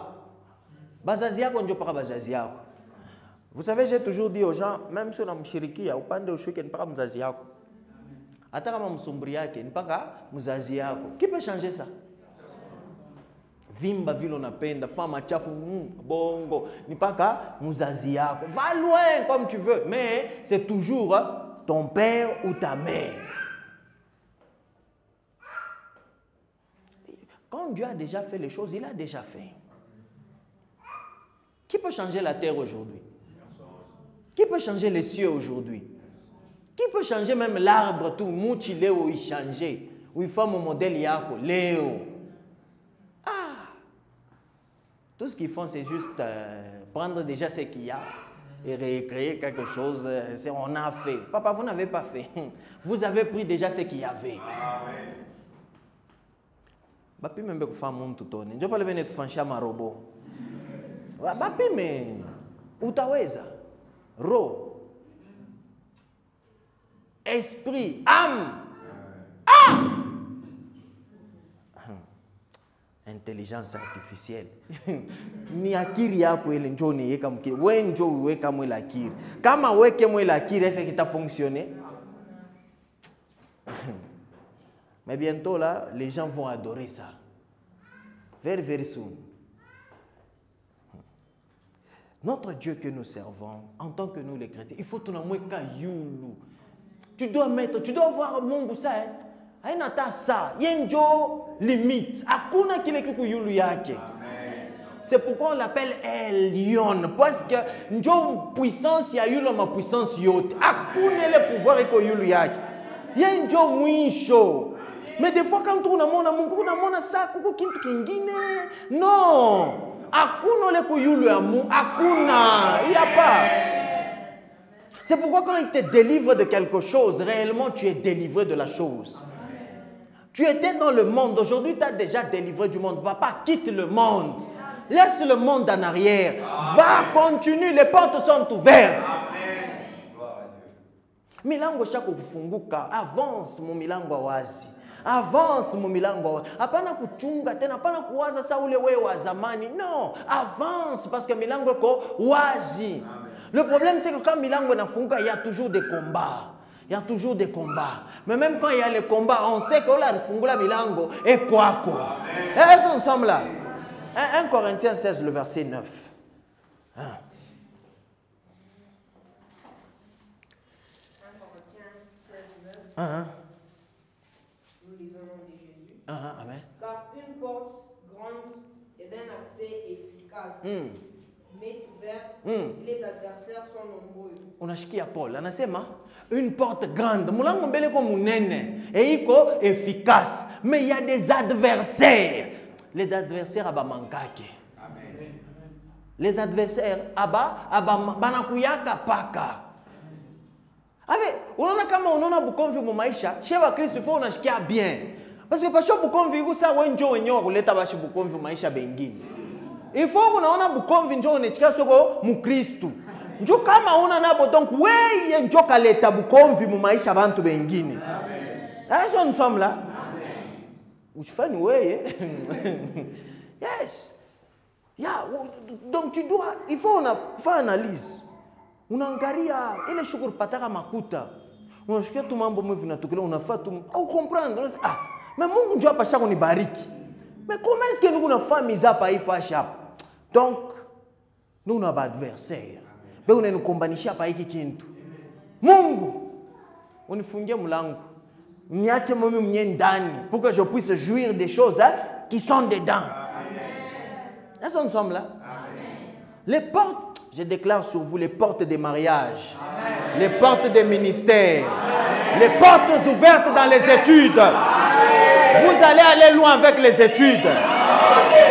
Bazaziako njo para bazaziako. Vous savez, j'ai toujours dit aux gens, même si on a mshiriki ya upande ushweke nipaka mzazi yako. Hata kama msumbri yake nipaka mzazi yako. Qui peut changer ça? Vimba vile unapenda, fama chafu, bongo, nipaka mzazi yako. Va loin comme tu veux, mais c'est toujours ton père ou ta mère. Quand Dieu a déjà fait les choses, il a déjà fait. Qui peut changer la terre aujourd'hui? Qui peut changer les cieux aujourd'hui? Qui peut changer même l'arbre tout? Mouchi Léo, il changeait. Ou il fait mon modèle Yako, Léo. Ah! Tout ce qu'ils font, c'est juste prendre déjà ce qu'il y a et recréer quelque chose. On a fait. Papa, vous n'avez pas fait. Vous avez pris déjà ce qu'il y avait. Amen. Bapi membe kufa muntu toni. Ndio pale bene tufanisha marobo. Bapi me utaweza. Roho, esprit, âme. Intelligence artificielle. Ni akili yako ile njoo ni yeka mkili. Wewe njoo uweka mwele akili. Kama weke mwele akili, est-ce que ça fonctionne? Mais bientôt là, les gens vont adorer ça. Very, very soon. Notre Dieu que nous servons, en tant que nous les chrétiens, il faut tout le monde yulu. Tu dois voir Mungu ça. Haina ta ça. Yenjo limite. Hakuna kile kiku yulu yake. C'est pourquoi on l'appelle Elion. Parce que njo puissance ya yulu ma puissance yote. Hakuna le pouvoir iko yulu yake. Yenjo mwisho. Mais des fois quand on a Mungu, on a ça kuku kintu kingine. Non. Akuna le kuyulu ya Mungu, akuna, il n'y a pas. C'est pourquoi quand il te délivre de quelque chose, réellement tu es délivré de la chose. Tu étais dans le monde, aujourd'hui tu as déjà délivré du monde. Papa, quitte le monde. Laisse le monde en arrière. Va, continue, les portes sont ouvertes. Milango shako kufunguka, avance mon milango wazi. Avance mon milango. Hapana kuchunga tena, hapana kuwaza sa ule wewe wa zamani. Non, avance parce que milango ko wazi. Le problème c'est que quand milango nafunga, il y a toujours des combats. Il y a toujours des combats. Mais même quand il y a les combats, on sait que la fungula milango et quoi. Est-ce qu'on ensemble là? 1 Corinthiens 16 le verset 9. 1 Corinthiens 16 9. Nous lisons au nom de Jésus. Amen. Car une porte grande et d'un accès efficace m'est ouverte, les adversaires sont nombreux. Unashikia Paul anasema une porte grande, mulango mbele ko munene et iko efficace, mais il y a des adversaires. Les adversaires aba mankake. Amen. Les adversaires aba banakuyaka paka. Ave, unaona kama unaona bukomvi mu maisha, shewa Kristo fo unashikia bien. Parce que pasho bukomvi kusa wenjo wenyewe kuleta bashi bukomvi maisha bengine. Il faut unaona bukomvi njoo unechika soko mu Kristo. Njoo kama una nabo donc wewe njoo kaleta bukomvi mu maisha bantu bengine. Amen. Alors nous sommes là. Amen. Wewe. Yes. Yeah, donc tu dois, il faut faire analyse. Unaangalia ile shukuru pataka makuta. Unashikia tu mambo mwe vinatukile unafaa tu au comprendre. Ah, mais Mungu njoo hapa shako nibariki. Mais comment est-ce que nous na famille hapa ifashi hapa? Donc nous na ba adversaire. Beo unanikombanisha hapa hiki kintu. Mungu unifungie mlango. Niache mimi mwenye ndani pour que je puisse jouir des choses qui sont dedans. Est-ce que nous sommes là? Amen. Les portes, je déclare sur vous les portes des mariages, amen, les portes des ministères, amen, les portes ouvertes dans les études. Amen. Vous allez aller loin avec les études. Amen.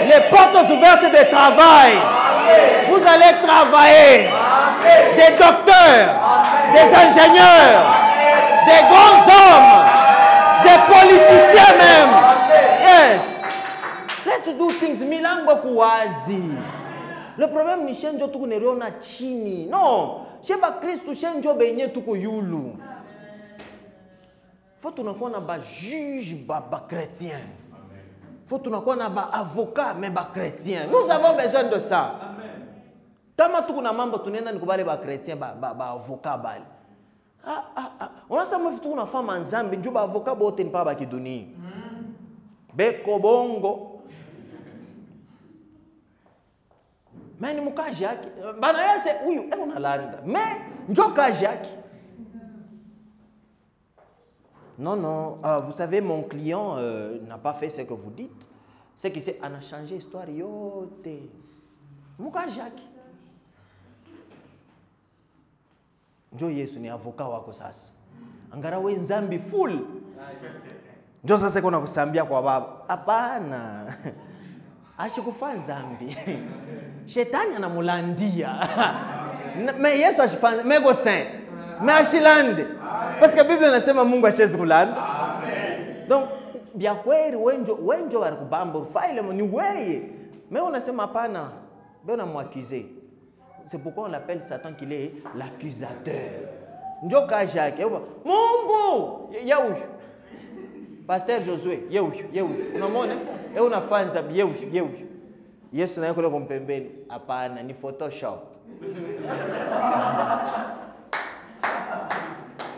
Les portes ouvertes de travail. Vous allez travailler. Des docteurs, des ingénieurs, des grands hommes, des politiciens même. Yes. Let's do things. Milango kuwazi. Le problème ni shenjo tuku neriona chini. Non. Sheba Kristu shenjo benye tuku yulu. Faut tunakuwa na ba juge ba chrétien. Faut tunakuwa na ba avocat mais ba chrétien. Nous avons besoin de ça. Kama tuku na mambo tunaenda nikubale ba chrétien ba avocat bali. Unasema vitu unafanya nzambi njoo ba avocat bote ni pa ba kidunia. Beko bongo. Mais ni mukaji yake. Bana yese huyu unalanda. Mais njoo kaji yake. Non, non, vous savez, mon client n'a pas fait ce que vous dites. Ce qui c'est, on a changé l'histoire. Yote. Muka Jacques. Njo Yesu ni avocat wako sasa. Angara we nzambi full. Njo sasa kuna kusambia kwa baba. Hapana. Ashikufa nzambi. Shetani anamulandia. Mais Yesu ashifanya mego saint. Mais ashilande. Parce que la Bible inasema Mungu ashezi kulanda. Donc, bien kweli wenjo walikubamba ufaile ni weye. Mais on asema hapana. Ben on m'accuser. C'est pourquoi on l'appelle Satan qu'il est l'accusateur. Njo kajake. Mungu, yawu. Pasteur Josué, yawu. Unamwona? Unafanza yawu. Yesu naye kule kompembeni. Hapana, ni Photoshop.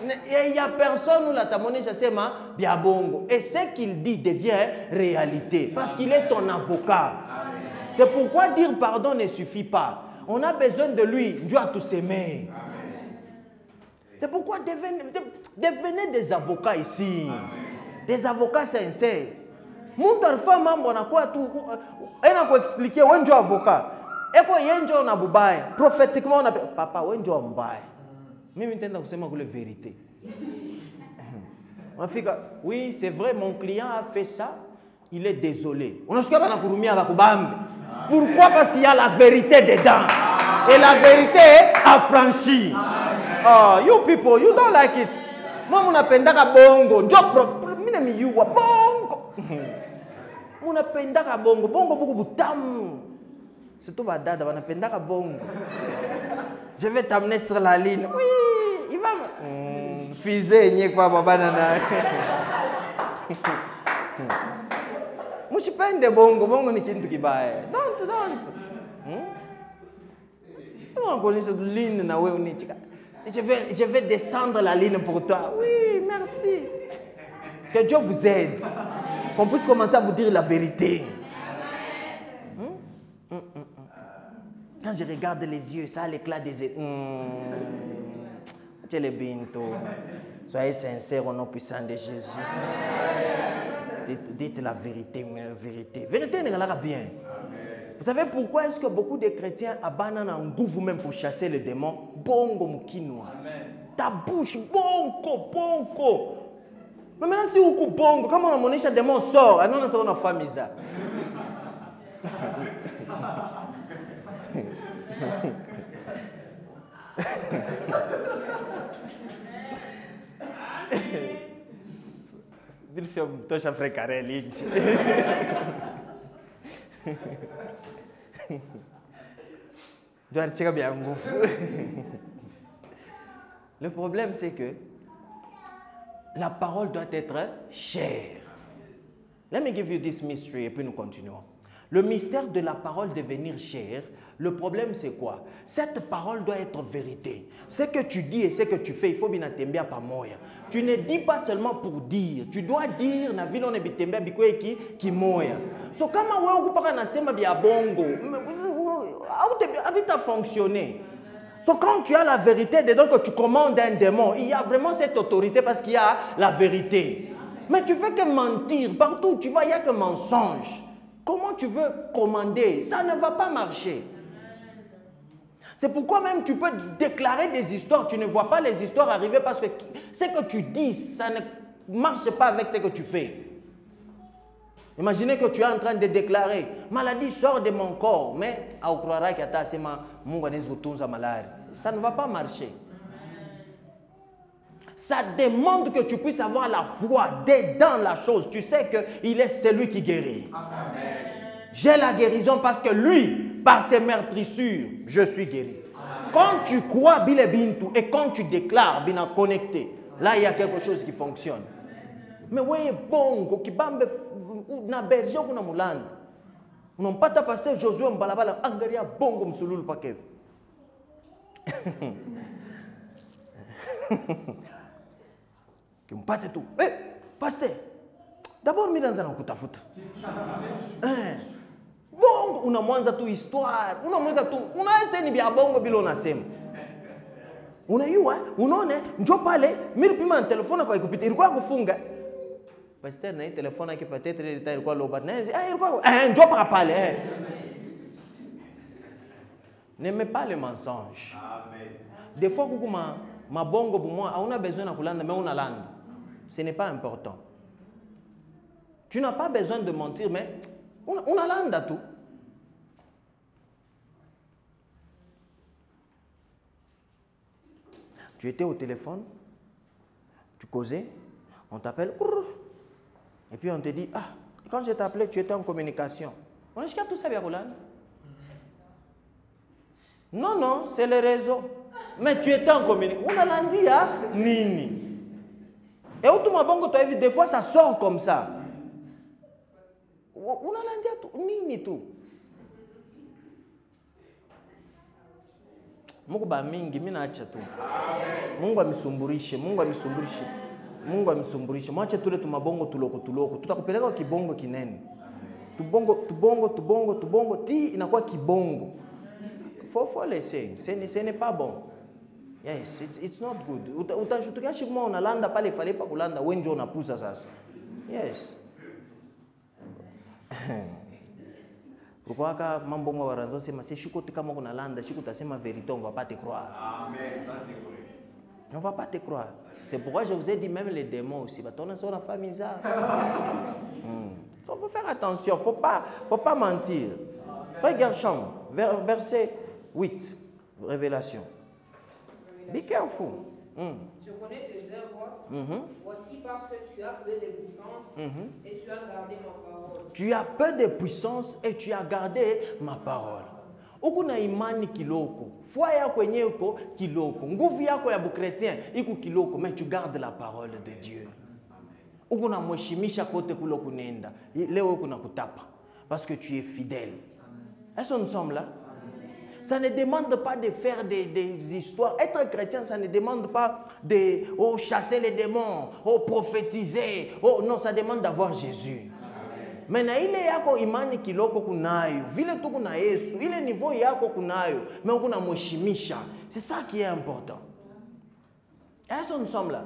Il n'y a personne où la tamonisha sema biabongo. Et ce qu'il dit devient réalité. Parce qu'il est ton avocat. C'est pourquoi dire pardon ne suffit pas. On a besoin de lui. Dieu a tout s'aimer. C'est pourquoi devenez des avocats ici. Des avocats sincères. Mon femme on a quoi tout. Elle a quoi expliquer. On est avocat. Et quoi yenjo na bubaya. Prophétiquement on a papa on est mbaya. Mimi nitenda kusema kule vérité. Oui, c'est vrai, mon client a fait ça. Il est désolé. On a ce qu'on a kurumia bakubambe. Pourquoi? Parce qu'il y a la vérité dedans. Et la vérité est affranchie. Oh, you people, you don't like it. Moi, mon apendaka bongo. Mine miyuwa bongo. Mon apendaka bongo. Bongo beaucoup butamu. Surtout badada, on apendaka bongo. Je vais t'amener sur la ligne. Oui, il va me... Fizé, n'y quoi, baba nana. Moi, je suis pas de bongo. Bongo ni kintu kibaye. Don't. On connaît cette ligne, na we unichika. Je vais descendre la ligne pour toi. Oui, merci. Que Dieu vous aide. Qu'on puisse commencer à vous dire la vérité. Quand je regarde les yeux, ça a l'éclat des yeux. Soyez sincères au nom puissant de Jésus. Dites la vérité, vérité. Vérité n'est pas bien. Vous savez pourquoi est-ce que beaucoup de chrétiens abandonnent un goût vous-même pour chasser les démons? Bongo mukinoa. Ta bouche, bongo. Mais maintenant, si vous coupez bongo, comment on a un démon sort? Ah non, c'est une famille. Il fait un touche à fréquenter l'île. Le problème, c'est que la parole doit être chère. Let me give you this mystery et puis nous continuons. Le mystère de la parole devenir chère, le problème c'est quoi? Cette parole doit être vérité. Ce que tu dis et ce que tu fais, il faut bien t'embia pas moya. Tu ne dis pas seulement pour dire. Tu dois dire na vile on ebitembea bikwe ki moya. So kama wewe ukupaka nasema bia bongo, habita fonctionner. So quand tu as la vérité dedans que tu commandes un démon, il y a vraiment cette autorité parce qu'il y a la vérité. Mais tu fais que mentir. Partout où tu vas, il n'y a que mensonge. Comment tu veux commander? Ça ne va pas marcher. C'est pourquoi même tu peux déclarer des histoires. Tu ne vois pas les histoires arriver parce que ce que tu dis, ça ne marche pas avec ce que tu fais. Imaginez que tu es en train de déclarer, maladie sort de mon corps, mais on croira que tu as maladie. Ça ne va pas marcher. Ça demande que tu puisses avoir la foi dans la chose. Tu sais qu'il est celui qui guérit. J'ai la guérison parce que lui, par ses meurtrissures, je suis guéri. Quand tu crois Bile Bintu et quand tu déclares bien connecté, là il y a quelque chose qui fonctionne. Mais oui, bongo, qui bambe na berger ou na mulande. On n'a pas passé Josué Mbalabala, Angaria bongo msulul pakev. Qui me pate tout. Eh, pasteur, d'abord miranza na kutafuta. Bongo, una mwanza tu histoire, una mweka tu, una ese ni bia bongo bilo unasema. Unayua, unaone, njoo pale, mimi pima telefona kwa ikupita, ilikuwa kufunga. Pasteur na hii telefone yake peut-être ilikuwa low bat. Ilikuwa njoo para pale. N'aimez pas le mensonge. Amen. Des fois kuku ma bongo pour moi, on a besoin de kulanda mais on a lande. Ce n'est pas important. Tu n'as pas besoin de mentir mais on a lande à tout. Tu étais au téléphone, tu causais, on t'appelle, et puis on te dit, ah, quand je t'appelais, tu étais en communication. On est jusqu'à tout ça, Biaroulan. Non, non, c'est le réseau. Mais tu étais en communication. On a l'andi, hein, nini. Et où tout ma bongo, des fois, ça sort comme ça. On a l'andi, nini tout. Mungu ba mingi mimi naacha tu. Mungu amesumburishe, Mungu amesumburishe. Mungu amesumburishe. Mwache tule tumabongo tuloko. Tutakupeleka kwa kibongo kinene. Tubongo ti inakuwa kibongo. Faut laisser. Ce n'est pas bon. Yes, it's not good. Utashutukia shikmo unalanda pale fale pa kulanda wenjo unapusa sasa. Yes. Pourquoi mambo mwa waranzo sema si shiko kama kuna landa shiko tasema vérité on va pas te croire. Amen, ça c'est vrai. On va pas te croire. C'est pourquoi je vous ai dit même les démons aussi va tourner sur la famille ça. Faut faire attention, faut pas mentir. Frère Gershom, verset 8, révélation. Be careful. Je connais tes œuvres. Voici parce que tu as peu de puissance et tu as gardé ma parole. Tu as peu de puissance et tu as gardé ma parole. Ukuna imani kiloko. Foi yako yenyewe iko kiloko. Nguvu yako ya bukretien iko kiloko, mais tu gardes la parole de Dieu. Ukuna mheshimisha kote kulo kunenda. Leo kuna kutapa parce que tu es fidèle. Est-ce que nous sommes là? Ça ne demande pas de faire des histoires. Être chrétien, ça ne demande pas de chasser les démons, prophétiser. Non, ça demande d'avoir Jésus. Mais na ile yako imani kiloko kunayo, vile tu kuna Yesu, ile niveau yako kunayo, mais kuna mheshimisha. C'est ça qui est important. Est-ce que nous sommes là?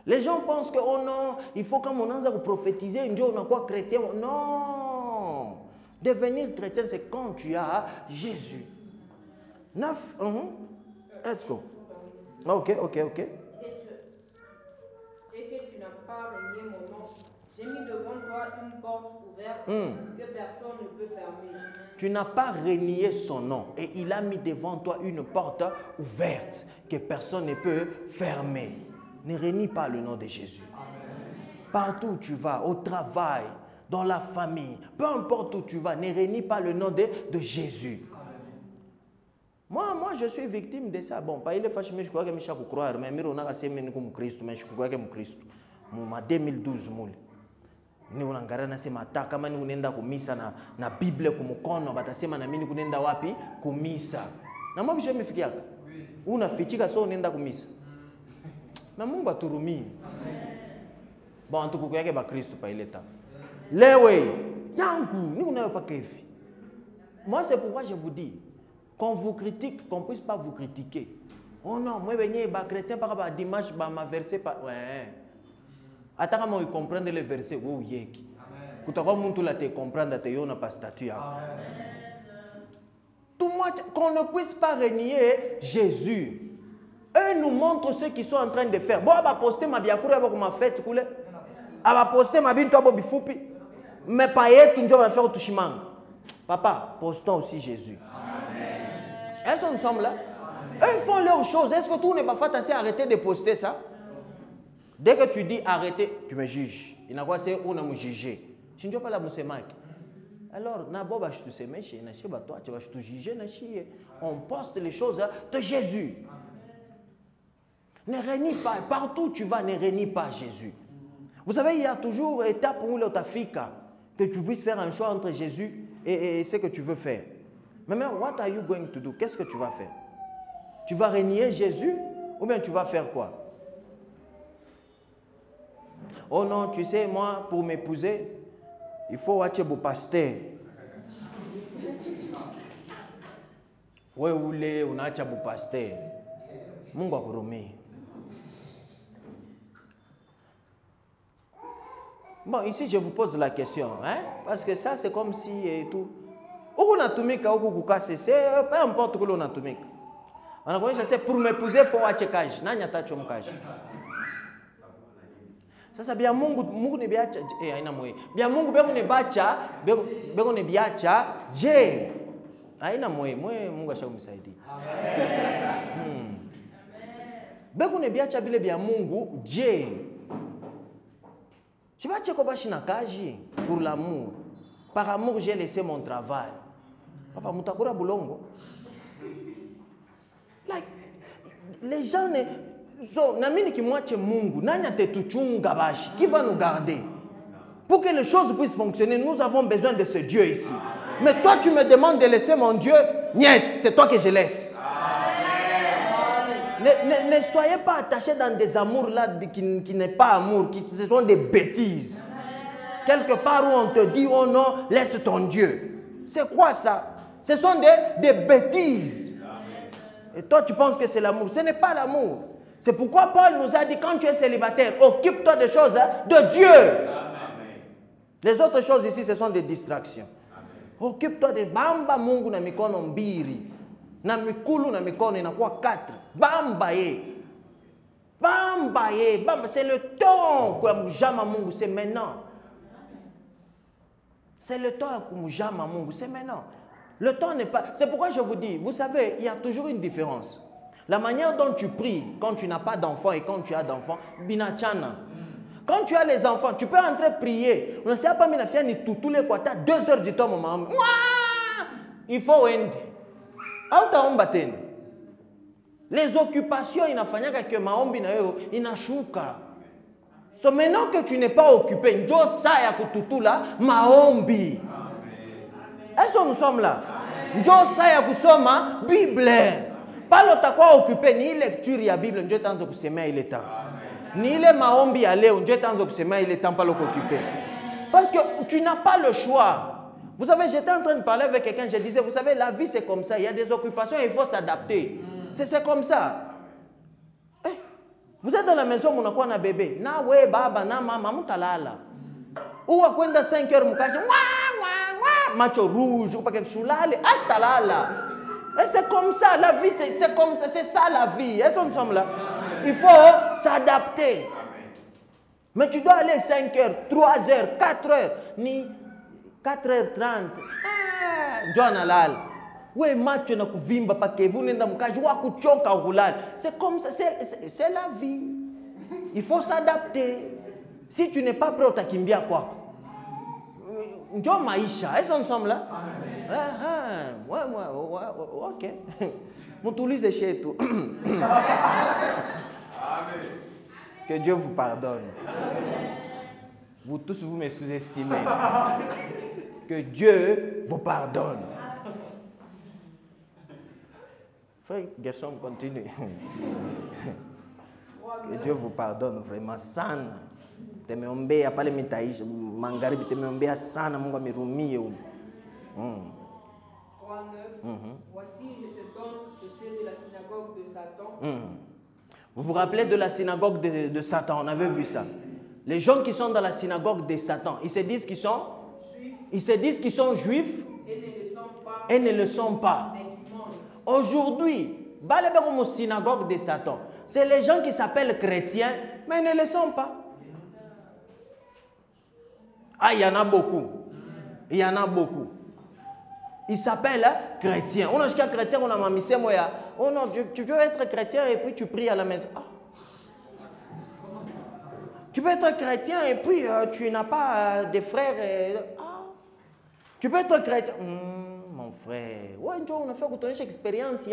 Les gens pensent que oh non, il faut comme on anza prophétiser, ndio unakuwa chrétien. Non. Devenir chrétien, c'est quand tu as Jésus. 9. Let's go. Ok. Et que tu n'as pas renié mon nom. J'ai mis devant toi une porte ouverte que personne ne peut fermer. Tu n'as pas renié son nom. Et il a mis devant toi une porte ouverte que personne ne peut fermer. Ne renie pas le nom de Jésus. Partout où tu vas, au travail, dans la famille, peu importe où tu vas, ne renie pas le nom de Jésus. Moi, je suis victime de ça. Bon, pas il est fâché, mais je crois que je suis croire, mais je suis comme Christ, mais je crois que je suis Christ. En 2012, ni unangara nasema ta kama ni unaenda kumisa na Biblia kumkono batasema na mimi kunenda wapi kumisa. Na mimi nimefikia. Unafichika so unaenda kumisa. Na Mungu aturumie. Bon, tukuko yake ba Kristo pa ile temps. Lewe, yangu, ni unayo pas kefi. Moi, c'est pourquoi je vous dis, qu'on vous critique, qu'on ne puisse pas vous critiquer. Oh non, moi, je suis chrétien, par rapport à dimanche, ma verset, ouais. Attends, moi, je comprends les versets, oh, yeki. Quand tu vas te comprendre, tu n'as pas statut. Tout le monde, qu'on ne puisse pas renier Jésus. Eux nous montrent ce qu'ils sont en train de faire. Bon, on va poster ma biakoura avec ma fête, Elle va poster ma bine, toi, Bobby Foupi. Mais pas y tout, on va faire au touchement. Papa, postons aussi Jésus. Est-ce que nous sommes là? Eux, ils font leurs choses. Est-ce que tout n'est pas fait assez arrêter de poster ça? Dès que tu dis arrêter, tu me juges. Il n'a pas c'est où on me juger. Je ne dois pas la mousser Mike. Alors, n'abo je te sais mais chez toi, tu vas te juger on poste les choses de Jésus. Ne renie pas. Partout où tu vas, ne renie pas Jésus. Vous savez, il y a toujours une étape où l'otafika que tu puisses faire un choix entre Jésus et ce que tu veux faire. Mais maintenant, what are you going to do? Qu'est-ce que tu vas faire? Tu vas renier Jésus ou bien tu vas faire quoi? Oh non, tu sais, moi, pour m'épouser, il faut watcher mon pasteur. Oui, on a watché mon pasteur. Mungu akurumie. Bon, ici, je vous pose la question, hein? Parce que ça, c'est comme si et tout. Où on a tout mis, peu importe où on a tout mis. On a connu, c'est pour m'épouser, il faut watcher cage. Nanya tacho mkage. Sasa bia Mungu ne biacha aina moyo. Bia Mungu bego ne bacha, bego ne biacha, je. Aina moyo, Mungu ashakumsaidia. Amen. Bego ne biacha bile bia Mungu, je. Je vais te dire na kaji pour l'amour. Par amour, j'ai laissé mon travail. Papa, mutakura bulongo. Like, les gens ne so, namini ki mwache Mungu, nanya te tuchunga bashi, qui va nous garder? Pour que les choses puissent fonctionner, nous avons besoin de ce Dieu ici. Mais toi, tu me demandes de laisser mon Dieu, niet, c'est toi que je laisse. Ne soyez pas attachés dans des amours là qui n'est pas amour, ce sont des bêtises. Quelque part où on te dit, oh non, laisse ton Dieu. C'est quoi ça? Ce sont des bêtises. Et toi, tu penses que c'est l'amour. Ce n'est pas l'amour. C'est pourquoi Paul nous a dit, quand tu es célibataire, occupe-toi des choses de Dieu. Amen. Les autres choses ici, ce sont des distractions. Occupe-toi de bamba mungu na mikono mbiri. Na mikulu na mikono inakuwa 4. Bamba ye. Bamba ye. Bamba, c'est le temps que mujama mungu, c'est maintenant. C'est le temps que mujama mungu, c'est maintenant. Le temps n'est pas... C'est pourquoi je vous dis, vous savez, il y a toujours une différence. La manière dont tu pries quand tu n'as pas d'enfant et quand tu as d'enfants, binachana. Quand tu as les enfants, tu peux entrer prier. On ne sait pas, mais la fille ni tout les quoi, 2 heures du temps, maman. Il faut end. Les occupations, il n'a pas que maombi na yo, il n'a chouka. So maintenant que tu n'es pas occupé, njo saya kututu là, maombi. Est-ce que nous sommes là? Njo saya kusoma Bible. Pas l'autre quoi occupé ni lecture ya Bible, njo tanzo kusema il est temps. Ni le maombi ya leo, njo tanzo kusema il est temps pas l'occuper. Parce que tu n'as pas le choix. Vous savez, j'étais en train de parler avec quelqu'un, je disais, vous savez, la vie c'est comme ça, il y a des occupations, il faut s'adapter. C'est comme ça. Eh, vous êtes dans la maison, mon akwa na bébé, na we baba na mama mutalala. Ou akwenda 5 heures mukaje, macho rouge, ou pas que choulale, astalala. Et c'est comme ça, la vie, c'est comme ça, c'est ça la vie. Est-ce que nous sommes là? Il faut s'adapter. Mais tu dois aller 5 heures, 3 heures, 4 heures, ni 4h30. John Alal. Oui, macho na kuvimba pake vous nenda mkaji wa kuchoka ulal. C'est comme ça, c'est la vie. Il faut s'adapter. Si tu n'es pas prêt utakimbia kwako. Ndio maisha. Est-ce que nous sommes là? Ouais, OK. Mutulize chez tout. Que Dieu vous pardonne. Vous tous, vous me sous-estimez. Que Dieu vous pardonne. Frère garçon, continue. Que Dieu vous pardonne vraiment sana. Temeombea pale mitaisha magharibi, temeombea sana, Mungu amirumie. 39. Voici, je te donne de ceux de la synagogue de Satan. Vous vous rappelez de la synagogue de Satan? On avait vu ça. Les gens qui sont dans la synagogue de Satan, ils se disent qu'ils sont juifs. Ils se disent qu'ils sont juifs et ne le sont pas. Aujourd'hui, dans synagogue de Satan, c'est les gens qui s'appellent chrétiens, mais ils ne le sont pas. Ah, il y en a beaucoup. Il y en a beaucoup. Il s'appelle chrétien. On a jusqu'à chrétien, on a mamissé moya. Oh non, tu peux être chrétien et puis tu pries à la maison. Ah. Tu peux être chrétien et puis tu n'as pas de frères. Ah. Tu peux être chrétien. Mon frère. Ouais, on a fait une expérience.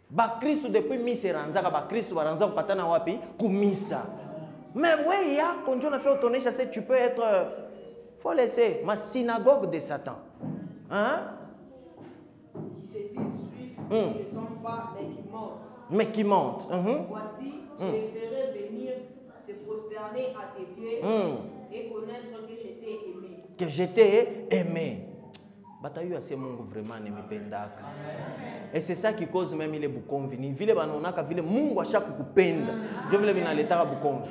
Ba Christ depuis misa ranzaka ba Christ ba ranzaka patana wapi kumisa. Mais ouais, yako on a fait autonomisation, c'est tu peux être faut laisser ma synagogue de Satan. Hein? Qui se disent juifs, qui ne sont pas, mais qui mentent. Mais qui mentent. Voici, je les ferai venir se prosterner à tes pieds et connaître que je t'ai aimé. Que je t'ai aimé. Batayu assez Mungu vraiment nimependaka. Et c'est ça qui cause même ile Bukomvi. Ni vile banonaka vile Mungu ashaka kupenda. Ndio vile vinaleta Bukomvi.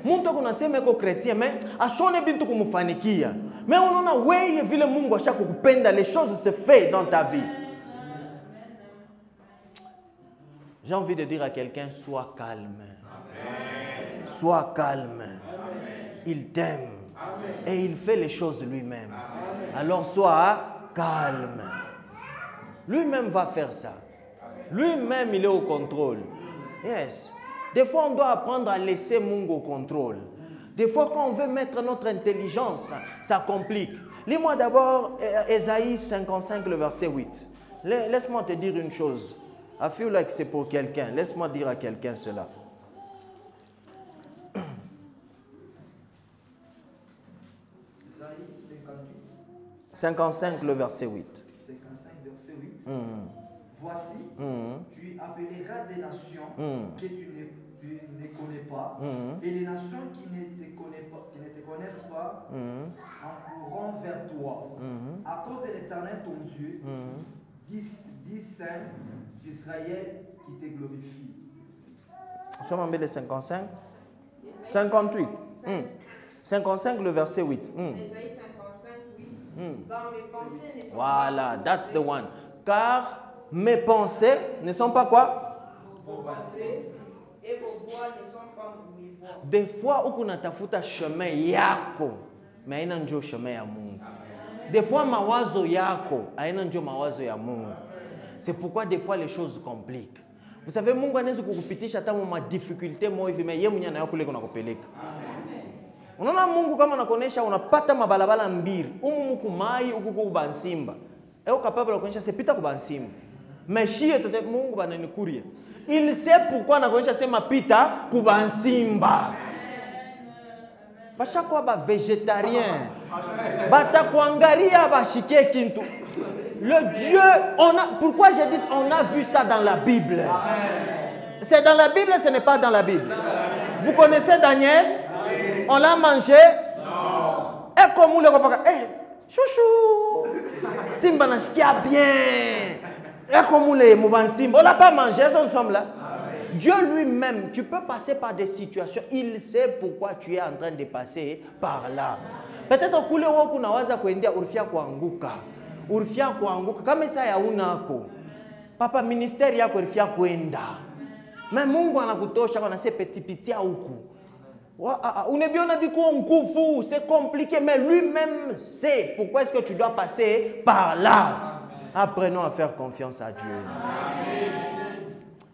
Muntu kunasema iko chrétien mais ashone bintu kumufanikia. Mais unaona wewe vile Mungu ashaka kupenda, les choses se fait dans ta vie. J'ai envie de dire à quelqu'un, sois calme. Amen. Sois calme. Amen. Il t'aime. Et il fait les choses lui-même. Alors sois calme. Lui-même va faire ça. Lui-même, il est au contrôle. Yes. Des fois, on doit apprendre à laisser Mungu au contrôle. Des fois, quand on veut mettre notre intelligence, ça complique. Lis-moi d'abord Ésaïe 55, le verset 8. Laisse-moi te dire une chose. I feel like c'est pour quelqu'un. Laisse-moi dire à quelqu'un cela. Ésaïe 58. 55, le verset 8. 55, verset 8. Voici, tu appelleras des nations que tu ne connais pas, et les nations qui ne te connaissent pas accourront vers toi. À cause de l'Éternel ton Dieu, dis Saint d'Israël qui te glorifie. Nous sommes en le 55. 58. 55, le verset 8. Ésaïe 55, 8. Dans mes pensées ne sont Voilà, that's the one. Car mes pensées ne sont pas quoi? vos pensées et vos voix ne sont pas mes voix. Des fois, où on a tafuta chemin yako, mais haina njo chemin ya Mungu. Des fois, mawazo yako, haina njo mawazo ya Mungu. C'est pourquoi des fois les choses compliquent. Vous savez, Mungu anaweza kukupitisha hata ma difficulté mo hivi, mais yeye mwenyewe anayokule kuna kupeleka. Unaona Mungu kama anakuonesha unapata mabalabala mbili, umu kumai ukuku kubansimba. Eo capable kuonesha sepita kubansimba. Mais shie tose Mungu bananikuria. Il sait pourquoi anakuonesha sema pita kubansimba. Bashakwa ba végétarien. Bata kuangaria bashike kintu. Le Dieu, pourquoi je dis on a vu ça dans la Bible? C'est dans la Bible, ce n'est pas dans la Bible. Vous connaissez Daniel? On l'a mangé? Non. Et comme vous le voyez, chouchou, Simba n'a pas bien. Et comme vous le voyez, on l'a pas mangé, nous sommes là. Dieu lui-même, tu peux passer par des situations, il sait pourquoi tu es en train de passer par là. Peut-être que vous unawaza kuendea urfia kuanguka. Urfia kuanguka kama isa ya unako. Papa ministeri yako urfia kuenda. Mais Mungu anakutosha kwa nase petipitia huku. Unebiona biko nguvu, c'est compliqué, mais lui-même sait pourquoi est-ce que tu dois passer par là. Apprenons à faire confiance à Dieu.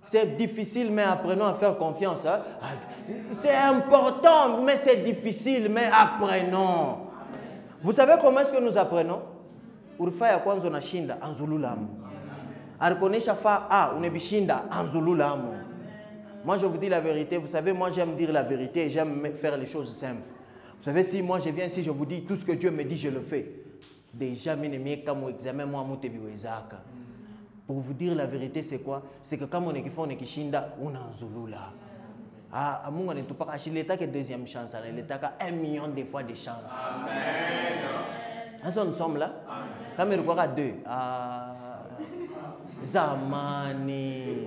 C'est difficile, mais apprenons à faire confiance. Hein? C'est important, mais c'est difficile, mais apprenons. Vous savez comment est-ce que nous apprenons? Urfa ya kwanza unashinda anzululamu. Arikonesha fa unebishinda anzululamu. Moi je vous dis la vérité, vous savez, moi j'aime dire la vérité et j'aime faire les choses simples. Vous savez, si moi je viens ici, je vous dis tout ce que Dieu me dit, je le fais. Déjà, mon examen, moi, pour vous dire la vérité, c'est quoi? C'est que quand on est fait, on est kishinda, on a anzulula. Ah, Mungu ne pas acheter l'état que deuxième chance, l'état a 1 million de fois de chance. Amen. Nous sommes là. Quand il y a 2. Zamani.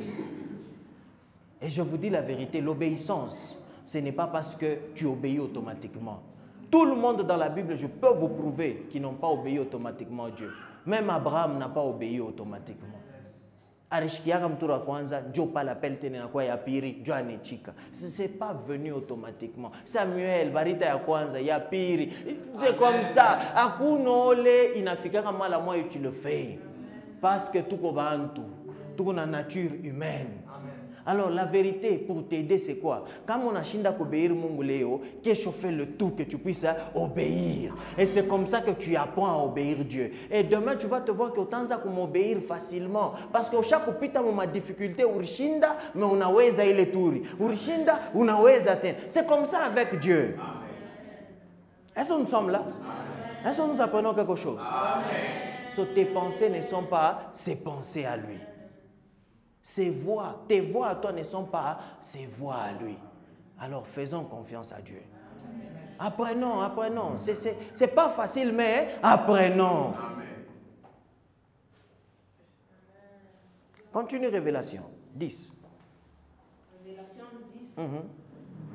Et je vous dis la vérité, l'obéissance, ce n'est pas parce que tu obéis automatiquement. Tout le monde dans la Bible, je peux vous prouver qu'ils n'ont pas obéi automatiquement à Dieu. Même Abraham n'a pas obéi automatiquement. arishikiaka mtura kwanza njo pala pele tena na kwa ya piri njo anechika. C'est pas venu automatiquement. Samuel barita ya kwanza ya piri c'est comme ça. Hakuna ole inafika kama la moyo tu le fais parce que tuko bantu tuko na nature humaine. Alors la vérité pour t'aider c'est quoi? Quand on a shinda obéir Mungu leo, kesho fais le tout que tu puisses obéir. Et c'est comme ça que tu apprends à obéir Dieu. Et demain tu vas te voir que utanza kumobéir facilement parce que chaque kupita ma difficulté urishinda mais unaweza ile turi. Urishinda unaweza tena. C'est comme ça avec Dieu. Est-ce que nous sommes là? Est-ce que nous apprenons quelque chose? So, tes pensées ne sont pas ses pensées à lui. Ses voix, tes voix à toi ne sont pas ses voix à lui. Alors faisons confiance à Dieu. Apprenons, apprenons. C'est pas facile, mais apprenons. Continue Révélation 10. Révélation 10.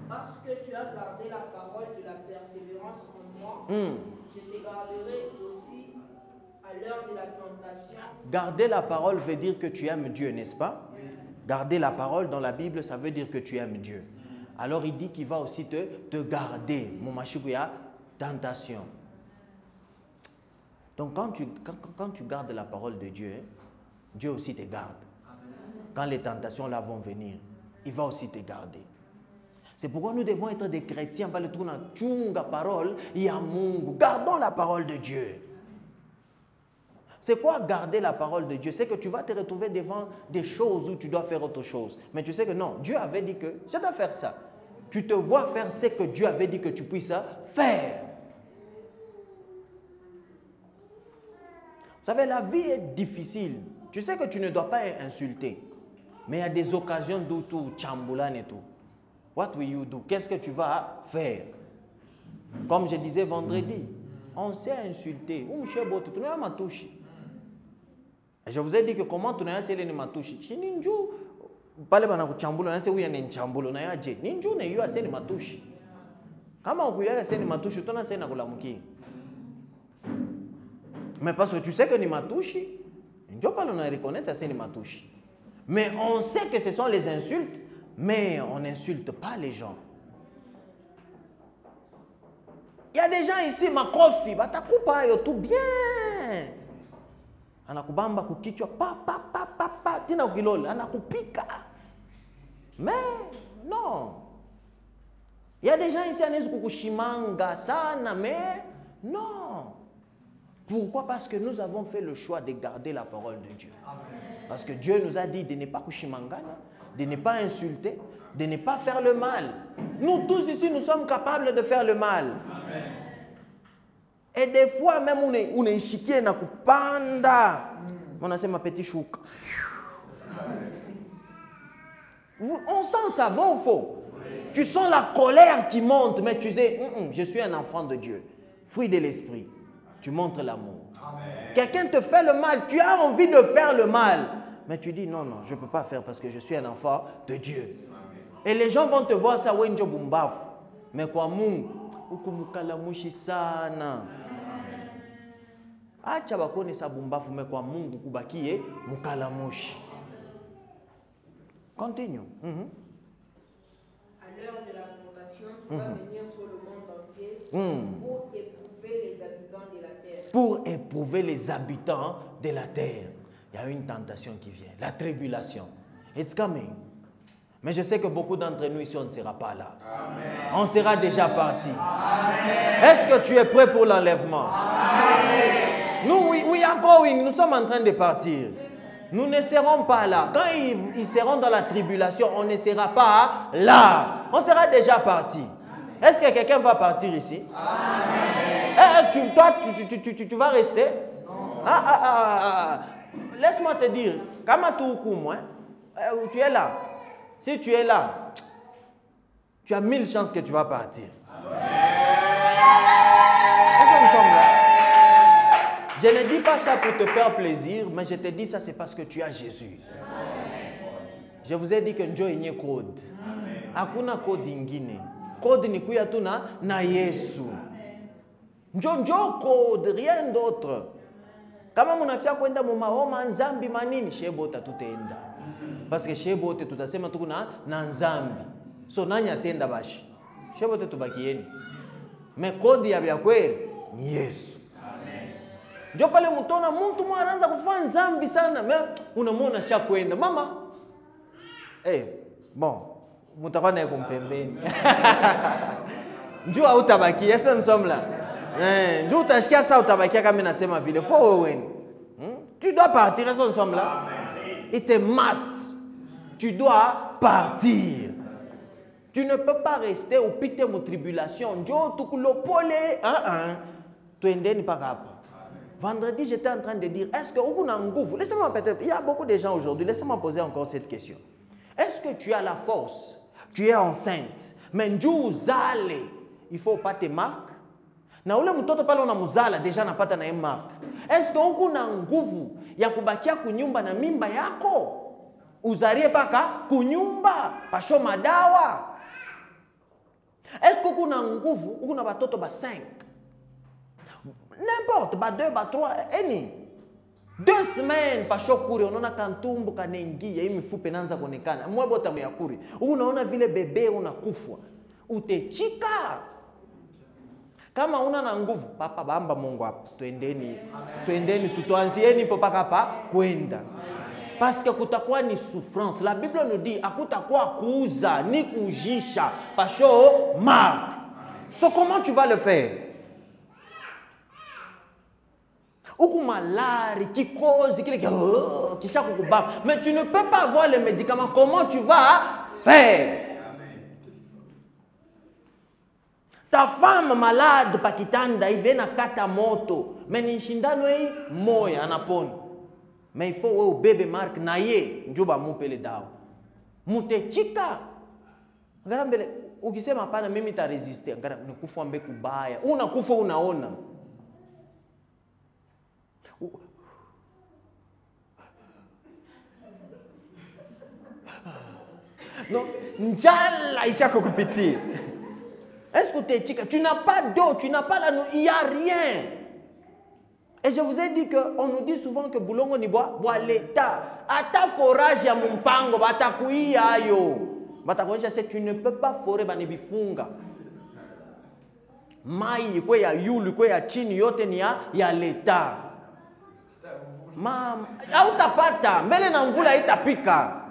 Parce que tu as gardé la parole de la persévérance en moi, je te garderai aussi à l'heure de la tentation. Garder la parole veut dire que tu aimes Dieu, n'est-ce pas? Garder la parole dans la Bible, ça veut dire que tu aimes Dieu. Alors il dit qu'il va aussi te garder. Mon machikuya, tentation. Donc quand tu gardes la parole de Dieu, Dieu aussi te garde. Quand les tentations là vont venir, il va aussi te garder. C'est pourquoi nous devons être des chrétiens. Gardons la parole de Dieu. C'est quoi garder la parole de Dieu? C'est que tu vas te retrouver devant des choses où tu dois faire autre chose. Mais tu sais que non, Dieu avait dit que je dois faire ça. Tu te vois faire ce que Dieu avait dit que tu puisses faire. Vous savez, la vie est difficile. Tu sais que tu ne dois pas insulter. Mais il y a des occasions d'où tout chamboulan et tout. What will you do? Qu'est-ce que tu vas faire? Comme je disais vendredi, on s'est insulté. Je vous ai dit que comment tu n'as pas essayé de m'atoucher. Ninju, pale bana kuchambula na sewu ya nchambulo na yaje. Ninju ne yu aseni matushi. Kama ukuyaga aseni matushi, tuna aseni na kulamuki. Mais parce que tu sais que ni matushi, ninjo pale on a reconnaître aseni matushi. Mais on sait que ce sont les insultes, mais on n'insulte pas les gens. Il y a des gens ici, makofi, batakupa yo tout bien. Anakubamba kukichwa pa tina ukilole anakupika. Mais non. Il y a des gens ici anaweza kukushimanga sana mais non. Pourquoi? Parce que nous avons fait le choix de garder la parole de Dieu. Parce que Dieu nous a dit de ne pas kushimangana, de ne pas insulter, de ne pas faire le mal. Nous tous ici nous sommes capables de faire le mal. Amen. Et des fois même on est chiqué na kupanda. On a ma petite chouka. On sent ça, bon ou faux? Tu sens la colère qui monte, mais tu sais, je suis un enfant de Dieu. Fruit de l'esprit. Tu montres l'amour. Quelqu'un te fait le mal, tu as envie de faire le mal. Mais tu dis, non, non, je ne peux pas faire parce que je suis un enfant de Dieu. Et les gens vont te voir ça, wenjo bumbafu. Mais kwa Mungu, ukumukalamushi sana. Acha bakone sa bumbafu, mais kwa Mungu kubakie mukalamushi. Continue. À l'heure de la tentation, va venir sur le monde entier pour éprouver les habitants de la terre. Pour éprouver les habitants de la terre. Il y a une tentation qui vient, la tribulation. It's coming. Mais je sais que beaucoup d'entre nous ici, on ne sera pas là. Amen. On sera déjà parti. Est-ce que tu es prêt pour l'enlèvement? Nous, we are going. Nous sommes en train de partir. Nous ne serons pas là. Quand ils seront dans la tribulation, on ne sera pas là. On sera déjà parti. Est-ce que quelqu'un va partir ici? Amen. Toi, tu vas rester? Laisse-moi te dire, tu es là. Si tu es là, tu as 1000 chances que tu vas partir. Est-ce que nous sommes là? Je ne dis pas ça pour te faire plaisir, mais je te dis ça, c'est parce que tu as Jésus. Je vous ai dit que Dieu est code. Hakuna code ingine. Code ni kuya tu na Yesu. Njo code, rien d'autre. Kama munafia kwenda mumaoma nzambi manini, shebote tutenda. Parce que shebote tutasema tuko na nzambi. So nani atenda bashi? Shebote tubakieni. Mais kodi ya kweli ni Yesu. Amen. Ndio pale mtona mtu mwanza kufanya nzambi sana, mais unamwona shakwenda. Mama. Bon, mutakuwa naye kumpembeni. Njoo utabaki, sasa nsomla. Njoo utashikia sasa utabakia kama nasema vile. Faut wewe. Tu dois partir, sasa nsomla. It a must. Tu dois partir. Tu ne peux pas rester au pite de tribulation. Njoo tukulopole. Tuendeni paka hapa. Vendredi, j'étais en train de dire, est-ce que on a un goût? Laissez-moi peut-être, il y a beaucoup de gens aujourd'hui, laissez-moi poser encore cette question. Est-ce que tu as la force? Tu es enceinte. Mais njoo uzale. Il faut pas te marque. Na ule mtoto pale unamuzala deja napata na marque. Est-ce que uko na nguvu ya kubakia kunyumba na mimba yako? Uzarie paka kunyumba, pasho madawa. Est-ce que uko na nguvu, uko na batoto ba 5? N'importe, ba 2, ba 3, any. 2 semaines pasho kuri unaona kantumbu kanengia, hii mifupe inaanza kuonekana. Mwebo tamu ya kuri. Unaona vile bebe unakufwa. Utechika. Kama una na nguvu, papa bamba Mungu hapo. Twendeni tutoanzieni popaka hapa kwenda. Parce que kutakuwa ni souffrance. La Bible nous dit akutakuwa kuuza ni kujisha pasho marque. So comment tu vas le faire? Uku malari, kikozi, kisha kukubamba. Mais tu ne peux pas avoir les médicaments. Comment tu vas faire? Ta femme malade pakitanda ivena kata moto. Mais ni shindano hii moya anapona. Mais il faut wewe bebe mark na ye njoba mupele dawa. Mutechika. Ngara mbele ukisema hapana mimi ta resiste. Ngara nikufa mbe kubaya. Unakufa unaona. Non, njala ishako kupitia. Est-ce que tu n'as pas d'eau, tu n'as pas la nourriture, il n'y a rien. Et je vous ai dit qu'on nous dit souvent que boulongo ni bois l'état. À ta forage ya mumpango, batakuia yo. Batakuia c'est tu ne peux pas forer banibifunga. Mai kwe ya yulu kwe ya chini yote ni ya l'état. Mama, hautapata, mbele na mvula haitapika.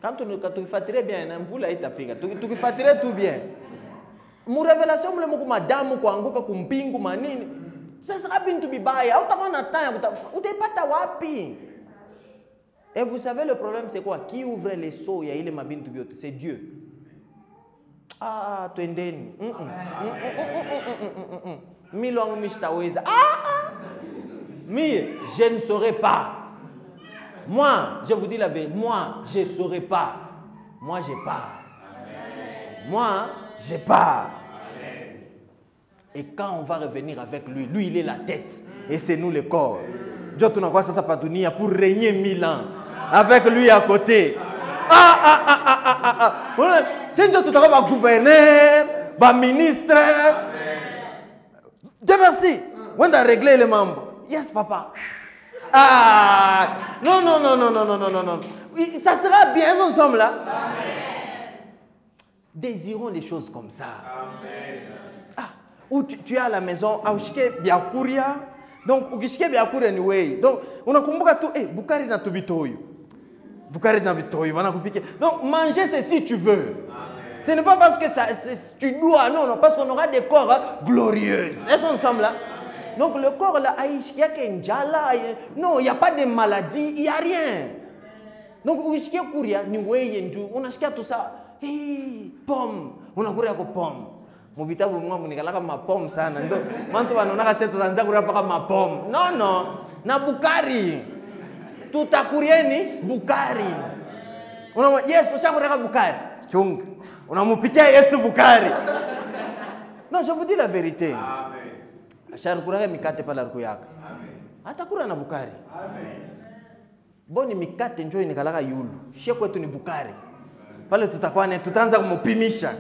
Quand tu fatigues bien, na mvula haitapika. Tu fatigues tout bien. Mu révélation mle mko madamu kuanguka kumpingu manini. Sasa bintu bibaya, hautakuwa na temps utaipata wapi? Et vous savez le problème c'est quoi? Qui ouvre les seaux ya ile mabintu biote? C'est Dieu. Ah, twendeni. Milongo mishtaweza. Mais je ne saurais pas. Moi, je vous dis la vérité, moi, je ne saurais pas. Moi, je pars. Moi, je pars. Et quand on va revenir avec lui, lui, il est la tête. Et c'est nous le corps. Dieu, tu n'as pas ça pour régner 1000 ans. Avec lui à côté. C'est Dieu, tu n'as pas gouverneur, pas ministre. Dieu merci. On a réglé les membres. Yes, papa. Non. Ça sera bien ensemble là. Désirons les choses comme ça. Amen. Où tu es à la maison, aushike biakuria. Donc, ukishike biakuria ni wewe. Donc, unakumbuka tu, bukari na tubitoyo. Bukari na bitoyo, wanakupike. Donc, manger c'est si tu veux. Amen. Ce n'est pas parce que tu dois, non, parce qu'on aura des corps glorieux. Est-ce qu'on ensemble là? Donc le corps là, il y a qu'un njala, non, il n'y a pas de maladie, il n'y a rien. Donc on a tout ça, pomme, on a courir avec pomme. Mon vitabu moi mon nikala ma pomme sana ndo mantu wanaona sasa tunaanza kuria paka ma pomme. Non, na bukari. Tutakurieni bukari. Unaona Yesu ushakuria bukari. Chunga. Unamupikia Yesu bukari. Non, je vous dis la vérité. Amen. Asharukura mikate pala rukuyaka. Amen. Atakura na bukari. Amen. Boni mikate njoo inikalaka yulu. Shie kwetu ni bukari. Pale tutakuwa tutaanza kumpimisha.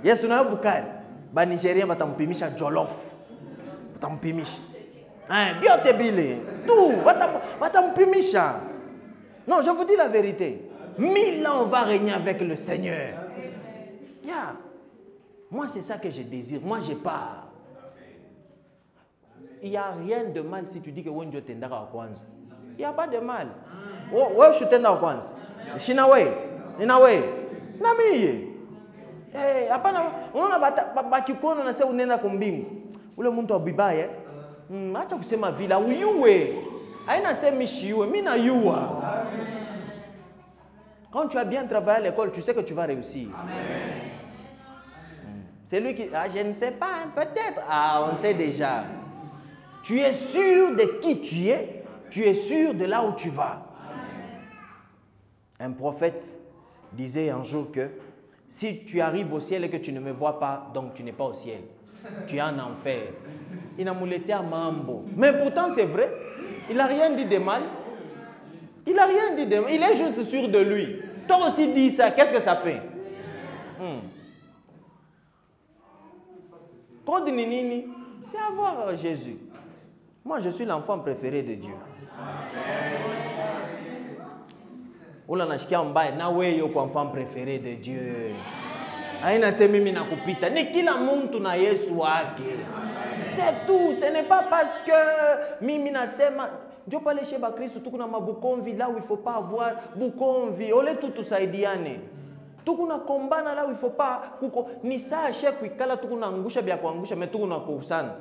Yesu na bukari. Ba Nigeria batampimisha jollof. Batampimisha. Hein, bien te bilé. Tout. Vatampimisha. Non, je vous dis la vérité. 1000 ans, on va régner avec le Seigneur. Yeah. Moi, c'est ça que je désire. Moi, j'ai pars. Il n'y a rien de mal si tu dis que Wenjo Tendara Kwanza. Il n'y a pas de mal. Ouais, je t'en Kwanza. Shinawe. Inawe. Namiye. Eh, hapana, unaona bakikono na sasa unaenda kumbingu. Ule mtu abibaye, acha kusema vile uyue. Haina sema shiwe, mimi na yua. Quand tu as bien travaillé à l'école, tu sais que tu vas réussir. Amen. C'est lui qui je ne sais pas, peut-être. On sait déjà. Tu es sûr de qui tu es sûr de là où tu vas. Un prophète disait un jour que si tu arrives au ciel et que tu ne me vois pas, donc tu n'es pas au ciel. Tu es en enfer. Il a mouletté à Mambo. Mais pourtant, c'est vrai. Il n'a rien dit de mal. Il n'a rien dit de mal. Il est juste sûr de lui. Toi aussi dis ça. Qu'est-ce que ça fait? Quand Nini, c'est avoir Jésus. Moi, je suis l'enfant préféré de Dieu. Ula nashikia mbaya na wewe yuko enfant préféré de Dieu. Haina sema mimi nakupita. Ni kila mtu na Yesu wake. C'est tout, ce n'est pas parce que mimi nasema ndio pale chez Bakristo tuko na mabukomvi là où il faut pas avoir bukomvi. Ole tu tusaidiane. Tuko na kombana là où il faut pas kuko ni saa chez kuikala tuko na angusha bya kuangusha mais tuko na kusana.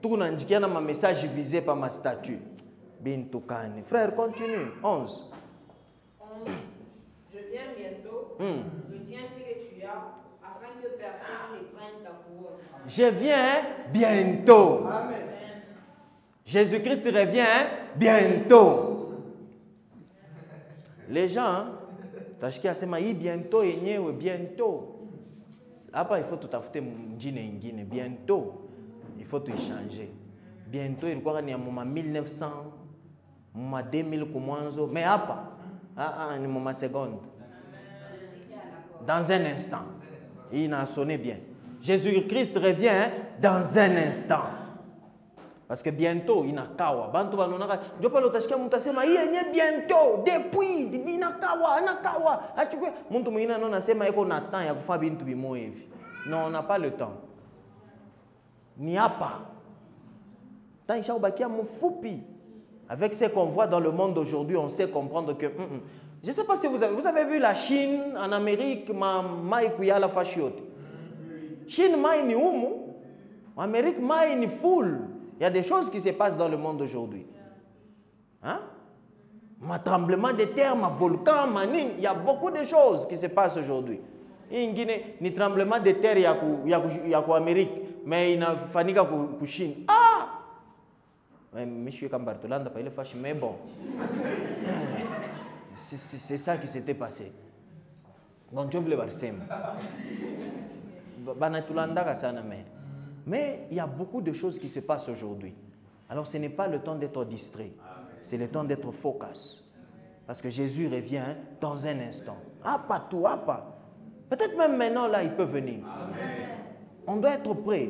Tuko na njikiana ma message visé par ma statue. Bintukani. Frère, continue. 11. Je viens bientôt. Retiens ce que tu as, afin que personne ne prenne ta couronne. Je viens bientôt. Amen. Jésus-Christ revient bientôt. Les gens, tashiki asema hii bientôt yenyewe bientôt. Hapa il faut tutafute mjine ingine bientôt. Il faut tout changer. Bientôt ilikuwa ni ya mama 1900, mama 2000 kumwanzo, mais hapa ni mama seconde. Dans un instant. Il a sonné bien. Jésus-Christ revient dans un instant. Parce que bientôt, il n'a kawa. Bantu banonaka. Je peux l'autashikia mutasema hii yenye bientôt. Depuis, inakawa, anakawa. Achukue. Muntu mwingine anona sema eko na temps ya kufa bintu bimo hivi. Non, on n'a pas le temps. Ni hapa. Tant isha ubakia mfupi. Avec ce qu'on voit dans le monde d'aujourd'hui, on sait comprendre que je ne sais pas si vous avez vu la Chine en Amérique, mai kuyala fashiote. Chine mai ni umu, Amérique mai ni full. Il y a des choses qui se passent dans le monde aujourd'hui. Hein? Ma tremblement de terre, ma volcan, ma nine, il y a beaucoup de choses qui se passent aujourd'hui. En Guinée, ni tremblement de terre il y a qu'en Amérique, mais il n'y a pas qu'en Chine. Ah! Monsieur Kambartolanda, il est fâché, mais bon. C'est ça qui s'était passé. Donc Dieu voulait voir ça. Mais il y a beaucoup de choses qui se passent aujourd'hui. Alors ce n'est pas le temps d'être distrait. C'est le temps d'être focus. Parce que Jésus revient dans un instant. Ah, pas tout, ah, pas. Peut-être même maintenant, là, il peut venir. On doit être prêt.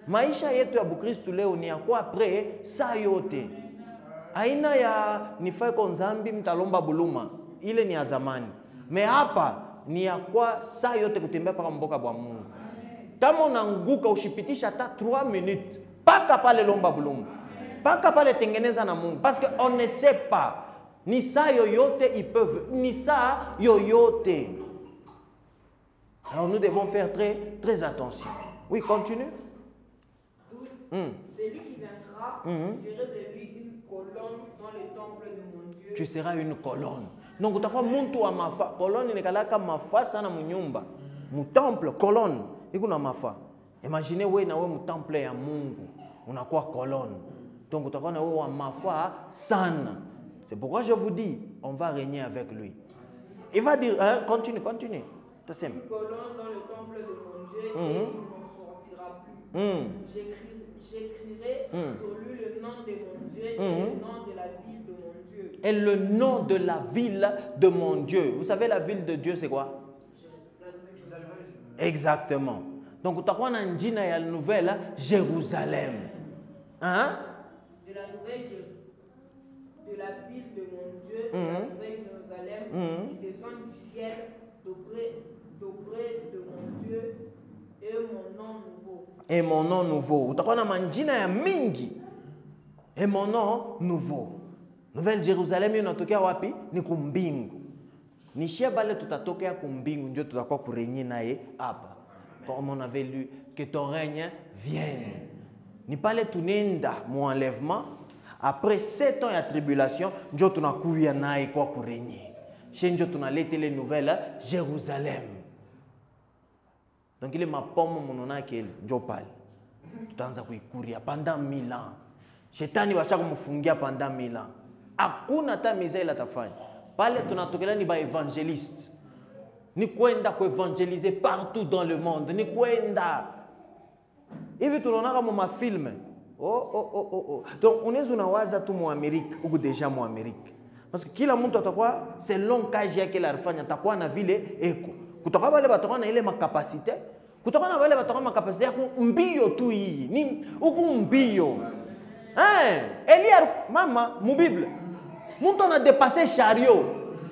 Maisha yetu ya Bukristu leo ni yakwa pre saa yote. Aina ya nifai konzambi mtalomba buluma. Ile ni ya zamani. Me hapa ni yakwa saa yote kutembea paka mboka bwa Mungu. Kama unanguka ushipitisha hata 3 minutes. Paka pale lomba buluma. Paka pale tengeneza na Mungu. Parce qu'on ne sait pas. Ni saa yoyote ils peuvent. Ni saa yoyote. Alors nous devons faire très attention. Oui, continue. Celui qui vaincra, je ferai de lui une colonne dans le temple de mon Dieu. Tu seras une colonne. Donc utakuwa muntu wa mafa. Colonne inakalaka mafa sana munyumba. Mu temple colonne iko na mafa. Imaginez wewe na wewe mu temple ya Mungu unakuwa colonne. Donc utakuwa na wewe wa mafa sana. C'est pourquoi je vous dis, on va régner avec lui. Il va dire continue. Une colonne dans le temple de mon Dieu et il n'en sortira plus. J'écrirai sur lui le nom de mon Dieu et le nom de la ville de mon Dieu. Et le nom de la ville de mon Dieu. Vous savez, la ville de Dieu, c'est quoi? Exactement. Donc, tu as quoi dans la nouvelle Jérusalem? Hein? la ville de mon Dieu, la nouvelle Jérusalem, qui descend du ciel d'auprès de mon Dieu, et mon nom nouveau. Et mon nom nouveau. Utakuwa manjina ya mingi. Et mon nom nouveau. Nouvelle Jérusalem inatokea wapi? Ni kumbingu. Nishia bale tutatokea kumbingu ndio tutakuwa kurenye naye hapa. Comme on avait lu, que ton règne vienne. Ni pale tunenda mu enlèvement. Après 7 ans de tribulation, ndio tunakuya naye kwa kurenye. Chez ndio tunalete les nouvelles Jérusalem. Donc il est ma pomme monona kele ndio pale. Tutaanza kuikuria pendant 1000 ans. Shetani washaka kumfungia pendant 1000 ans. Hakuna hata mizaila atafanya. Pale tunatokelea ni ba evangeliste. Ni kwenda kuevangeliser partout dans le monde. Ni kwenda. Hivi tunaona kama mafilme. Donc unaweza unawaza tu mu Amerika, uko deja mu Amerika. Parce que kila mtu atakuwa selon kazi yake la alifanya atakuwa na vile eko. Kutoka wale batakuwa na ile makapasite. Kutoka na wale batakuwa makapasite ya mbio tu hii. Ni huku mbio. Elia mama mu Bible. Mtu ana dépasser chariot.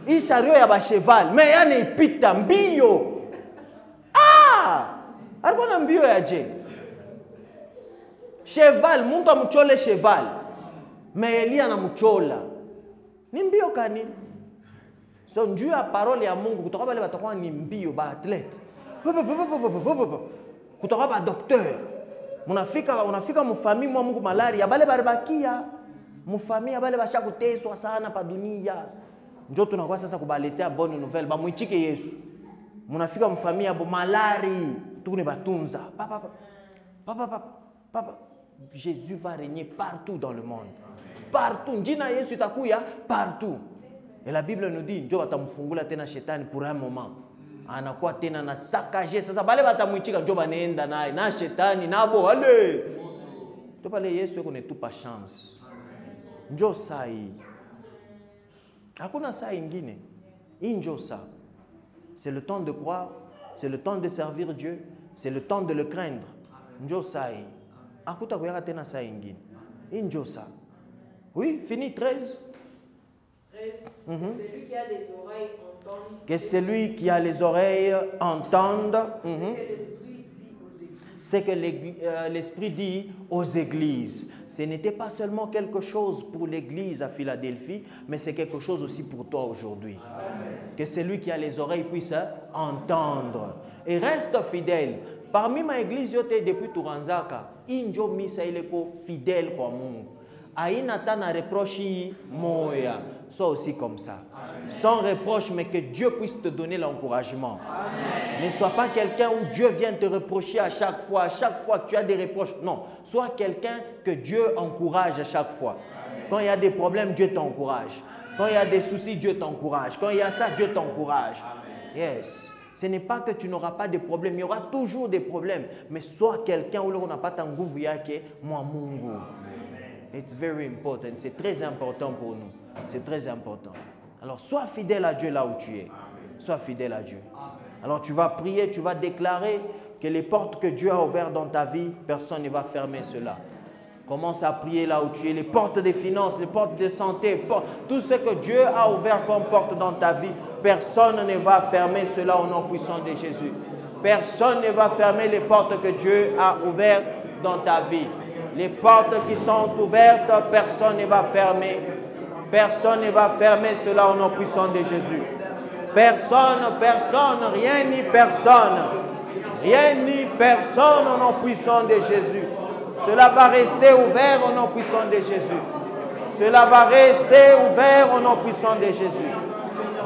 Hii chariot ya ba cheval, mais yana ipita mbio. Alikuwa na mbio ya je. Cheval, mtu amchole cheval. Mais Elia anamchola. Ni mbio kanini? So njuu ya parole ya Mungu kutoka wale batakuwa ni mbio ba athlete. Kutoka ba docteur. Unafika mufamii mwa Mungu malaria bale baribakia. Mufamii bale basha kuteswa sana pa dunia. Njoo tunakuwa sasa kubaletea bonne nouvelle ba muichike Yesu. Munafika mufamii abo malari tukune batunza. Papa. Jésus va régner partout dans le monde. Partout. Njina Yesu itakuya partout. Et la Bible nous dit, Dieu va t'amfungula tena shetani pour un moment. Anakuwa tena na sakaje. Sasa bale batamuichika Dieu banaenda naye na shetani nabo ale. To pale Yesu yako netupa chance. Njoo sai. Hakuna saa ingine. Njoo sa. C'est le temps de croire, c'est le temps de servir Dieu, c'est le temps de le craindre. Njoo sai. Akuta kuyaka tena saa ingine. Njoo sa. Oui, fini 13. Celui qui a des oreilles entende. Que celui qui a les oreilles entende. C'est que l'Esprit dit aux églises. Ce n'était pas seulement quelque chose pour l'église à Philadelphie, mais c'est quelque chose aussi pour toi aujourd'hui. Que celui qui a les oreilles puisse entendre. Et reste fidèle. Parmi ma église, depuis Turanzaka, injo misa ileko fidèle kwa Mungu. Aina tana reproche moya. Sois aussi comme ça. Sans reproche, mais que Dieu puisse te donner l'encouragement. Ne sois pas quelqu'un où Dieu vient te reprocher à chaque fois que tu as des reproches. Non, sois quelqu'un que Dieu encourage à chaque fois. Quand il y a des problèmes, Dieu t'encourage. Quand il y a des soucis, Dieu t'encourage. Quand il y a ça, Dieu t'encourage. Yes. Ce n'est pas que tu n'auras pas de problèmes, il y aura toujours des problèmes. Mais sois quelqu'un où on n'a pas tant goût yake moi mungu. It's very important. C'est très important pour nous. C'est très important. Alors, sois fidèle à Dieu là où tu es. Sois fidèle à Dieu. Alors, tu vas prier, tu vas déclarer que les portes que Dieu a ouvertes dans ta vie, personne ne va fermer cela. Commence à prier là où tu es. Les portes des finances, les portes de santé, tout ce que Dieu a ouvert comme porte dans ta vie, personne ne va fermer cela au nom puissant de Jésus. Personne ne va fermer les portes que Dieu a ouvertes dans ta vie. Les portes qui sont ouvertes, personne ne va fermer. Personne ne va fermer cela au nom puissant de Jésus. Personne, rien ni personne. Rien ni personne au nom puissant de Jésus. Cela va rester ouvert au nom puissant de Jésus. Cela va rester ouvert au nom puissant de Jésus.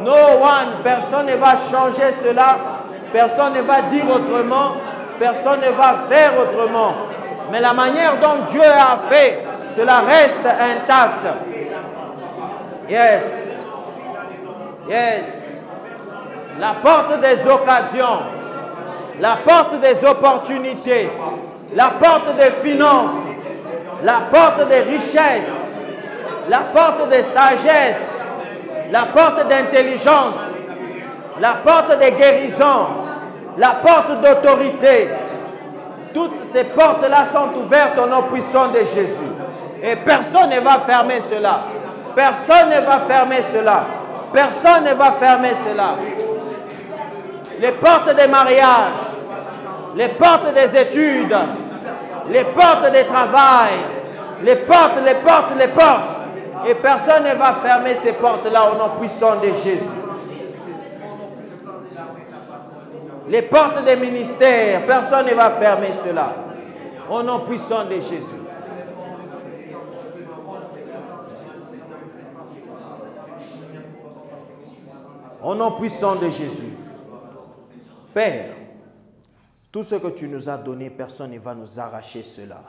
No one, personne ne va changer cela. Personne ne va dire autrement. Personne ne va faire autrement. Mais la manière dont Dieu a fait, cela reste intact. Yes. Yes. La porte des occasions, la porte des opportunités, la porte des finances, la porte des richesses, la porte de sagesse, la porte d'intelligence, la porte de guérison, la porte d'autorité. Toutes ces portes-là sont ouvertes au nom puissant de Jésus. Et personne ne va fermer cela. Personne ne va fermer cela. Personne ne va fermer cela. Les portes des mariages, les portes des études, les portes des travail, les portes. Et personne ne va fermer ces portes-là au nom puissant de Jésus. Les portes des ministères, personne ne va fermer cela au nom puissant de Jésus. Au nom puissant de Jésus. Père, tout ce que tu nous as donné, personne ne va nous arracher cela.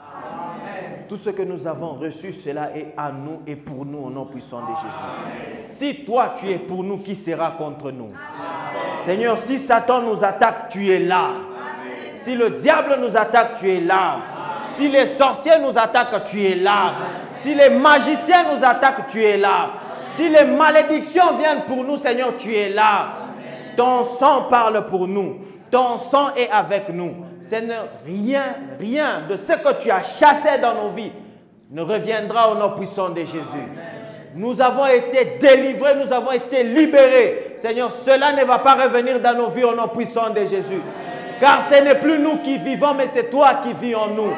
Tout ce que nous avons reçu, cela est à nous et pour nous au nom puissant de Jésus. Si toi tu es pour nous, qui sera contre nous? Seigneur, si Satan nous attaque, tu es là. Si le diable nous attaque, tu es là. Si les sorciers nous attaquent, tu es là. Si les magiciens nous attaquent, tu es là. Si les malédictions viennent pour nous, Seigneur, tu es là. Ton sang parle pour nous. Ton sang est avec nous. Seigneur, rien de ce que tu as chassé dans nos vies ne reviendra au nom puissant de Jésus. Nous avons été délivrés, nous avons été libérés. Seigneur, cela ne va pas revenir dans nos vies au nom puissant de Jésus. Car ce n'est plus nous qui vivons, mais c'est toi qui vis en nous.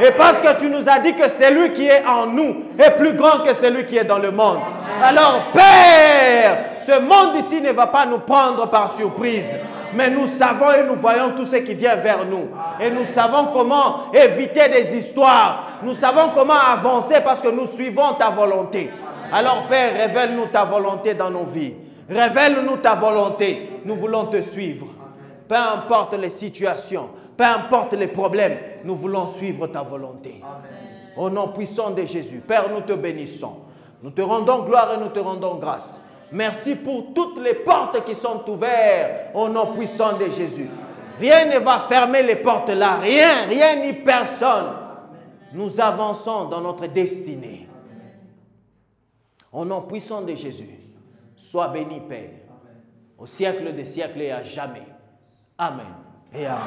Et parce que tu nous as dit que celui qui est en nous est plus grand que celui qui est dans le monde. Alors, Père, ce monde ici ne va pas nous prendre par surprise. Mais nous savons et nous voyons tout ce qui vient vers nous. Et nous savons comment éviter des histoires. Nous savons comment avancer parce que nous suivons ta volonté. Alors, Père, révèle-nous ta volonté dans nos vies. Révèle-nous ta volonté. Nous voulons te suivre. Peu importe les situations, peu importe les problèmes, nous voulons suivre ta volonté. Amen. Au nom puissant de Jésus, Père, nous te bénissons. Nous te rendons gloire et nous te rendons grâce. Merci pour toutes les portes qui sont ouvertes au nom puissant de Jésus. Rien ne va fermer les portes là, rien ni personne. Nous avançons dans notre destinée. Au nom puissant de Jésus, sois béni, Père, au siècle des siècles et à jamais. Amen et amen.